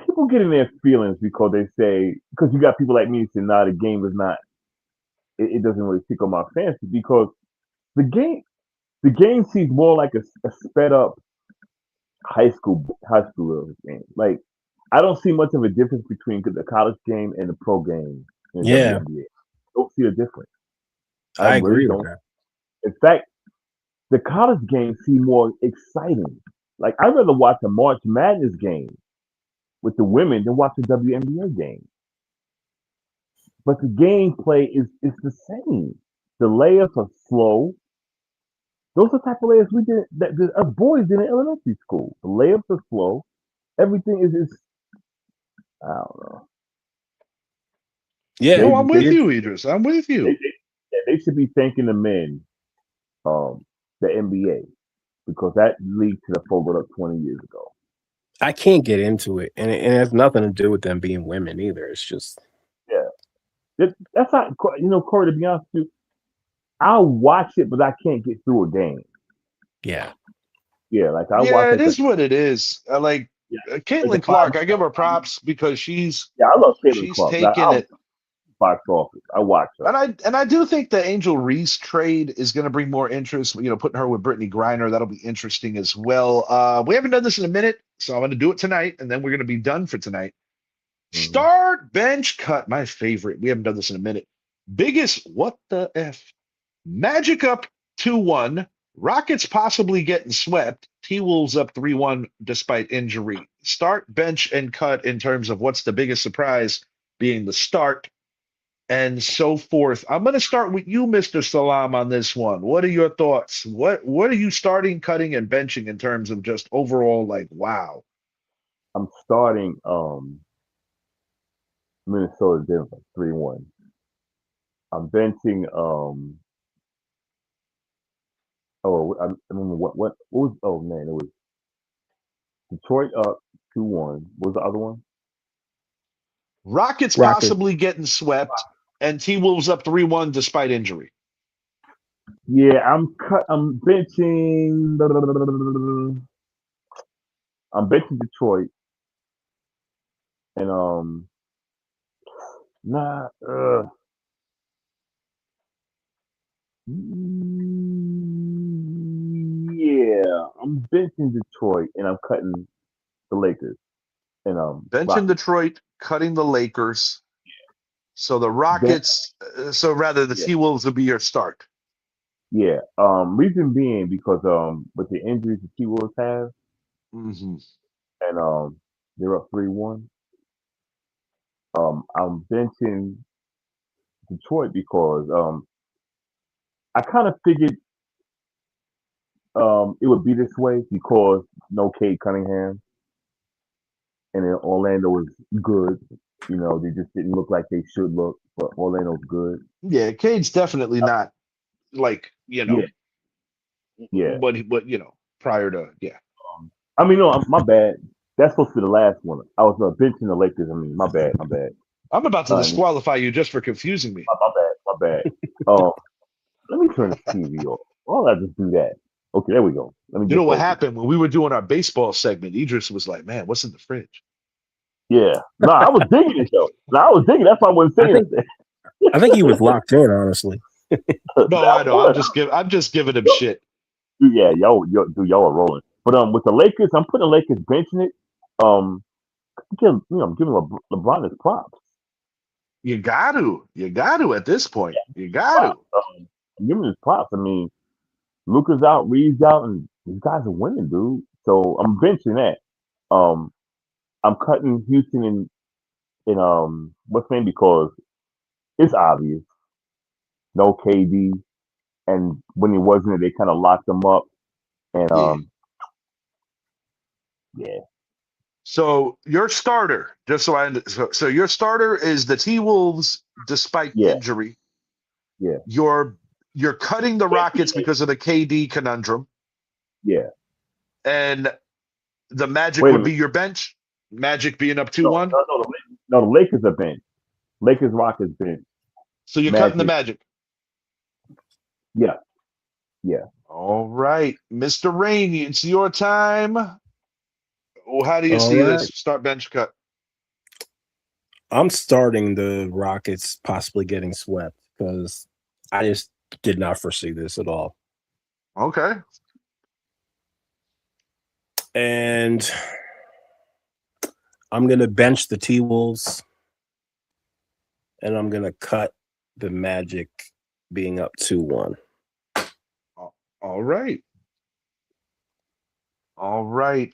people get in their feelings because they say because you got people like me saying, "Nah, the game is not. It doesn't really tickle my fancy because the game the game seems more like a sped up high school game. Like I don't see much of a difference between the college game and the pro game in the Yeah, WNBA. Don't see a difference. I I really agree with don't. that. In fact, the college games seem more exciting. Like I'd rather watch a March Madness game with the women than watch a WNBA game. But the gameplay is the same. The layups are slow. Those are the type of layups we did that us boys did in elementary school. The layups are slow. Everything is I don't know. Yeah, no, They I'm with they you, Idris. I'm with they, you. they should be thanking the men, the NBA, because that league should have folded up 20 years ago. I can't get into it, and it has nothing to do with them being women either. It's just Yeah, that's not Corey. To be honest with you, I'll watch it, but I can't get through a game. yeah, Yeah, like I watch Yeah, it like is what it is. Like yeah, like a Caitlin five. Clark, I give her props because she's Yeah, I love Caitlin she's Clark. taken I'll it. box office. I watch her. And I do think the Angel Reese trade is going to bring more interest. Putting her with Brittany Griner, that'll be interesting as well. We haven't done this in a minute, so I'm going to do it tonight, and then we're going to be done for tonight. Hmm. Start bench cut, my favorite. We haven't done this in a minute. Biggest what the F? Magic up 2-1. Rockets possibly getting swept. T-Wolves up 3-1 despite injury. Start, bench, and cut in terms of what's the biggest surprise being the start and so forth. I'm going to start with you, Mr. Salam, on this one. What are your thoughts? What are you starting, cutting, and benching in terms of just overall, like, wow? I'm starting Minnesota Denver 3-1. I'm benching. Oh, I remember what was. Oh man, it was Detroit up 2-1. What was the other one? Rockets Rockets. possibly getting swept, and T-Wolves up 3-1 despite injury. Yeah, I'm benching. I'm benching Detroit, and nah. Yeah, I'm benching Detroit, and I'm cutting the Lakers, and Benching Rockets. Detroit, cutting the Lakers. So the Then, Rockets, so rather the yeah, T-Wolves would be your start. yeah. Reason being because with the injuries the T-Wolves have, Hmm. and they're up 3-1. I'm benching Detroit because I kind of figured it would be this way because no Cade Cunningham, and then Orlando was good. You know, they just didn't look like they should look, but Orlando's good. Yeah, Cade's definitely not like, Yeah, yeah. what prior to, yeah. I mean, no, my bad. That's supposed to be the last one. I was benching the Lakers. I mean, my bad, my bad. I'm about to My disqualify you just for confusing me. bad, my bad. Let me turn the TV off. Why don't I just do that? Okay, there we go. Let me You get know what focused. happened when we were doing our baseball segment? Idris was like, "Man, what's in the fridge?" Yeah. No, I was digging it though. No, I was digging. That's why I wasn't I saying think it. I think he was locked in, honestly. No, I know. I'm just giving him shit. Yeah, y'all are rolling. But with the Lakers, I'm putting the Lakers benching it. Um, I'm giving LeBron his props. You got to at this point. You got Props. to. I'm giving his props. I mean, Luca's out, Reeves out, and these guys are winning, dude. So I'm benching that. Um, I'm cutting Houston in what's name because it's obvious. No KD, and when he wasn't, they kind of locked him up. And Yeah. yeah, So your starter, just so so your starter is the T-Wolves despite yeah, injury. yeah, You're cutting the Rockets because of the KD conundrum, yeah. and the Magic Wait a would be minute. your bench. Magic being up No, 2-1. no, no. No, the Lakers are bench. Lakers, Rockets bench. So you're cutting the Magic. Magic. Yeah, yeah. All right, Mr. Rainey, it's your time. Well, how do you All see this? right. Start bench cut. I'm starting the Rockets possibly getting swept because I just did not foresee this at all. Okay. And I'm going to bench the T-Wolves, and I'm going to cut the Magic being up 2-1. All right. All right.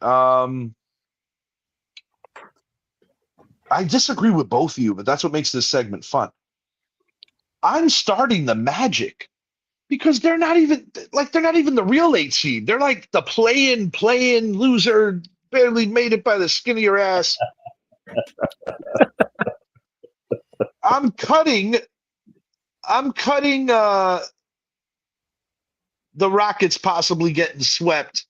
I disagree with both of you, but that's what makes this segment fun. I'm starting the Magic because they're not even the real 8 seed. They're like the play-in loser, barely made it by the skin of your ass. I'm cutting the Rockets possibly getting swept,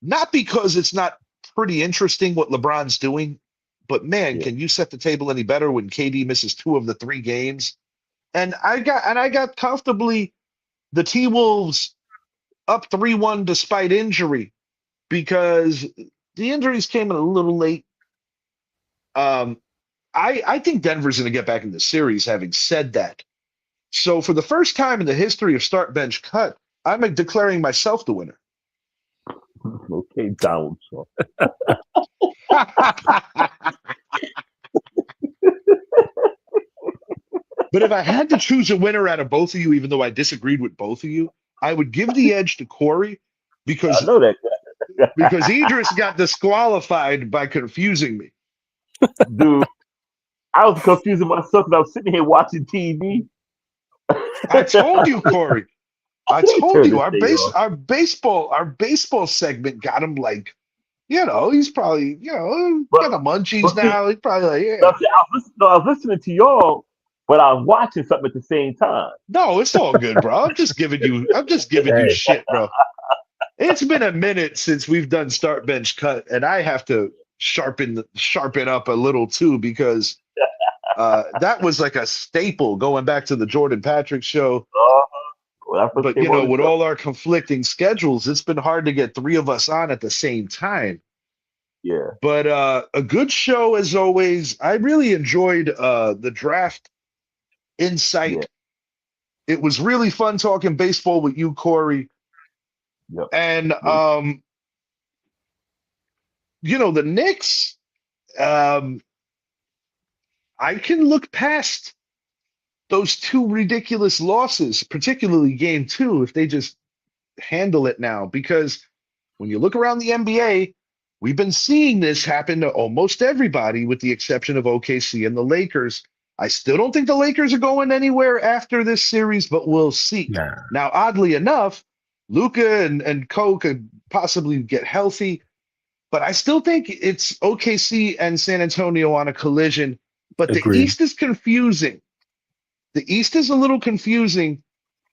not because it's not pretty interesting what LeBron's doing, but man, Yeah. can you set the table any better when KD misses 2 of the 3 games? And I got comfortably the T-Wolves up 3-1 despite injury because the injuries came in a little late. Um, I think Denver's going to get back in the series. Having said that, so for the first time in the history of start bench cut, I'm declaring myself the winner. Okay, Donald Trump. But if I had to choose a winner out of both of you, even though I disagreed with both of you, I would give the edge to Corey I because know that, Idris got disqualified by confusing me. dude. I was confusing myself because I was sitting here watching TV. I told you, Corey. I Can't told turn you this thing off. our baseball segment got him like, he's probably, But, got the munchies but see, now. He's probably like, no, yeah. see, I was listening to y'all, but I was watching something at the same time. No, it's all good, bro. I'm just giving you Hey. shit, bro. It's been a minute since we've done start bench cut, and I have to sharpen up a little too because that was like a staple going back to the Jordan Patrick show. Well, that's what But came on the with show. all our conflicting schedules, it's been hard to get three of us on at the same time. Yeah. But a good show as always. I really enjoyed the draft insight. Yeah. It was really fun talking baseball with you, Corey. Yep. And the Knicks, I can look past those two ridiculous losses, particularly game 2, if they just handle it now. Because when you look around the NBA, we've been seeing this happen to almost everybody, with the exception of OKC and the Lakers. I still don't think the Lakers are going anywhere after this series, but we'll see. Nah. Now, oddly enough, Luka and Co could possibly get healthy, but I still think it's OKC and San Antonio on a collision. But the Agreed. East is confusing. The East is a little confusing,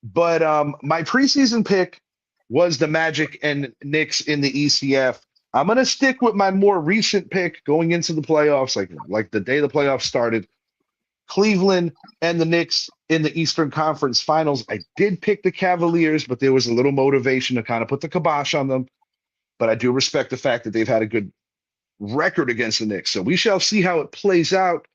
but my preseason pick was the Magic and Knicks in the ECF. I'm going to stick with my more recent pick going into the playoffs, like the day the playoffs started. Cleveland and the Knicks in the Eastern Conference Finals. I did pick the Cavaliers, but there was a little motivation to kind of put the kibosh on them. But I do respect the fact that they've had a good record against the Knicks. So we shall see how it plays out.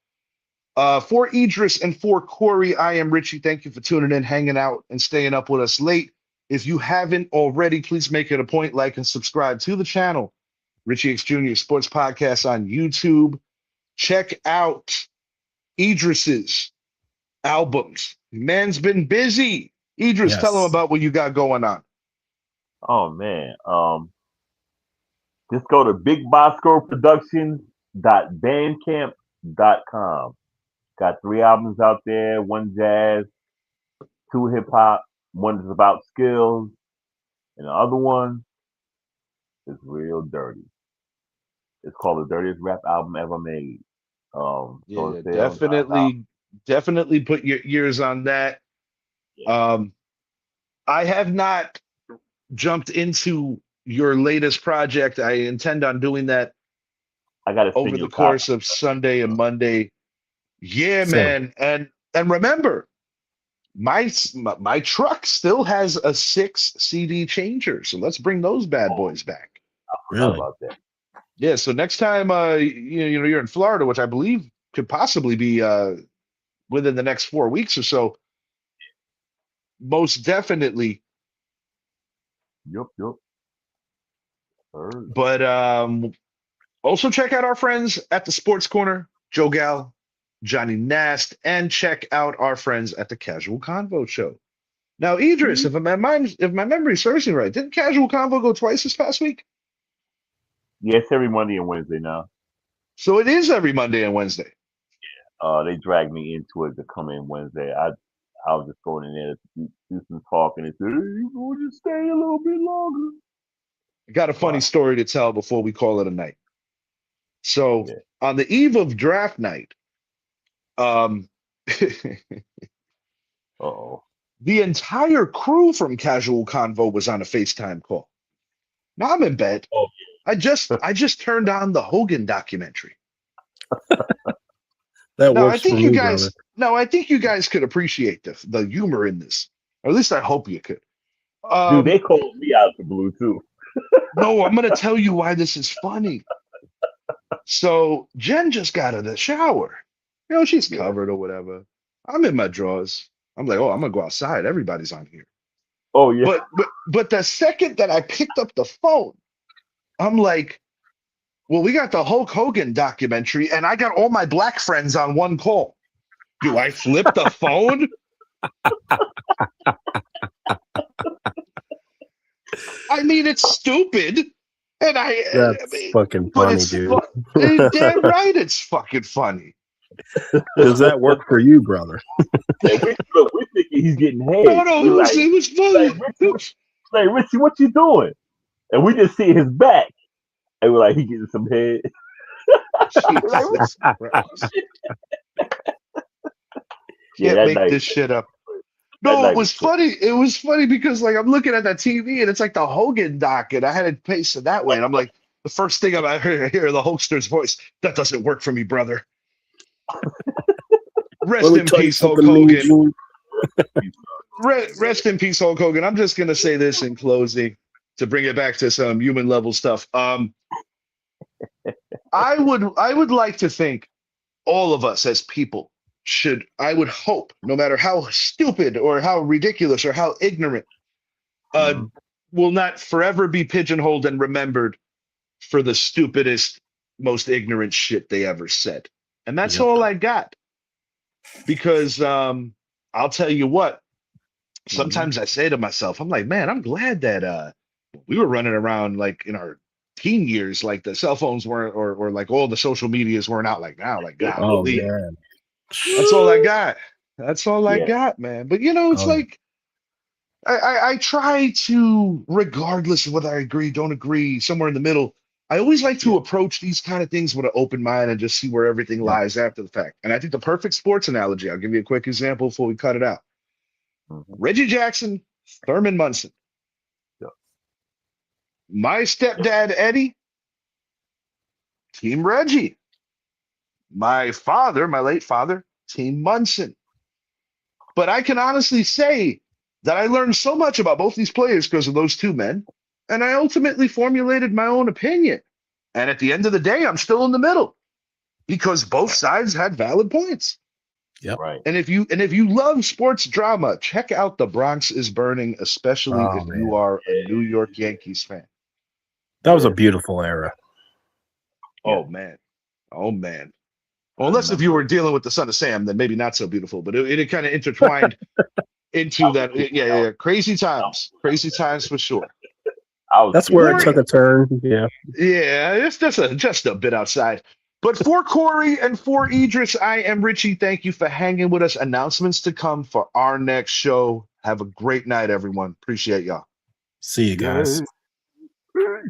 For Idris and for Corey, I am Richie. Thank you for tuning in, hanging out, and staying up with us late. If you haven't already, please make it a point, like and subscribe to the channel, Richie X Jr. Sports Podcast on YouTube. Check out Idris's albums. Man's been busy. Idris, Yes. tell him about what you got going on. Oh man. Just go to bigboscoproductions.bandcamp.com. Got 3 albums out there, 1 jazz, 2 hip hop, 1 is about skills, and the other one is real dirty. It's called the dirtiest rap album ever made. So Yeah, it sells definitely put your ears on that. Yeah. I have not jumped into your latest project. I intend on doing that I got to over the course of Sunday and Monday. Yeah, Same. man. And remember, my truck still has a 6 CD changer. So let's bring those bad boys back. I forgot Really? about that. Yeah, so next time you're in Florida, which I believe could possibly be within the next 4 weeks or so, most definitely. Yup. Heard. But also check out our friends at the Sports Corner, Joe Gal, Johnny Nast, and check out our friends at the Casual Convo Show. Now, Idris, if my memory serves me right, didn't Casual Convo go twice this past week? Yeah, it's every Monday and Wednesday now. So it is every Monday and Wednesday. They dragged me into it to come in Wednesday. I was just going in there to do some talking and said, "Hey, you want to stay a little bit longer?" I got a funny story to tell before we call it a night. So on the eve of draft night, the entire crew from Casual Convo was on a FaceTime call. Now I'm in bed. Oh, I just turned on the Hogan documentary. That Now, works for me, brother. No, I think you guys could appreciate the humor in this. Or at least I hope you could. Dude, they called me out the blue too. No, I'm going to tell you why this is funny. So Jen just got out of the shower. She's covered or whatever. I'm in my drawers. I'm like, oh, I'm going to go outside. Everybody's on here. Oh, yeah. But the second that I picked up the phone, I'm like, well, we got the Hulk Hogan documentary, and I got all my black friends on one call. Do I flip the phone? I mean, it's stupid. And That's fucking funny, dude. Damn right it's fucking funny. Does that work for you, brother? We're thinking he's getting head. No, it was funny. Like, Richie, what you doing? And we just see his back. And we're like, he getting some head. Yeah, Can't that make night. this shit up. That No, it night was was crazy. funny. It was funny because like I'm looking at that TV and it's like the Hogan doc, and I had it pasted that way. And I'm like, the first thing I hear the Hulkster's voice. That doesn't work for me, brother. Let Rest me in tell you peace, Hulk something, Mean Hogan. Gene. Rest in peace, Hulk Hogan. I'm just gonna say this in closing to bring it back to some human level stuff. I would like to think all of us as people should, I would hope, no matter how stupid or how ridiculous or how ignorant, uh, Mhm. will not forever be pigeonholed and remembered for the stupidest, most ignorant shit they ever said. And that's Yep. all I got. Because I'll tell you what, sometimes I say to myself, I'm like, man, I'm glad that we were running around like in our teen years, like the cell phones weren't, or like all the social medias weren't out like now. Like, Oh golly, yeah. that's all I got. That's all I Yeah. got, man. But it's Oh yeah. like I try to, regardless of whether I agree, don't agree, somewhere in the middle. I always like Yeah. to approach these kind of things with an open mind and just see where everything Yep. lies after the fact. And I think the perfect sports analogy, I'll give you a quick example before we cut it out. Mhm. Reggie Jackson, Thurman Munson. Yeah. My stepdad, Eddie, Team Reggie. My father, my late father, Team Munson. But I can honestly say that I learned so much about both these players because of those two men. And I ultimately formulated my own opinion. And at the end of the day, I'm still in the middle because both sides had valid points. Yep. Right. And if you love sports drama, check out The Bronx is Burning, especially Oh if man. you are a New York Yankees fan. That was a Yeah. beautiful era. Yeah. Oh man. Oh man. I Well, unless if you remember. were dealing with the Son of Sam, then maybe not so beautiful. But it kind of intertwined into that. Yeah. Crazy times for sure. I was a That's kid where it when For took a turn. Yeah. Yeah, it's just a bit outside. But for Corey and for Idris, I am Richie. Thank you for hanging with us. Announcements to come for our next show. Have a great night, everyone. Appreciate y'all. See you guys. Yeah.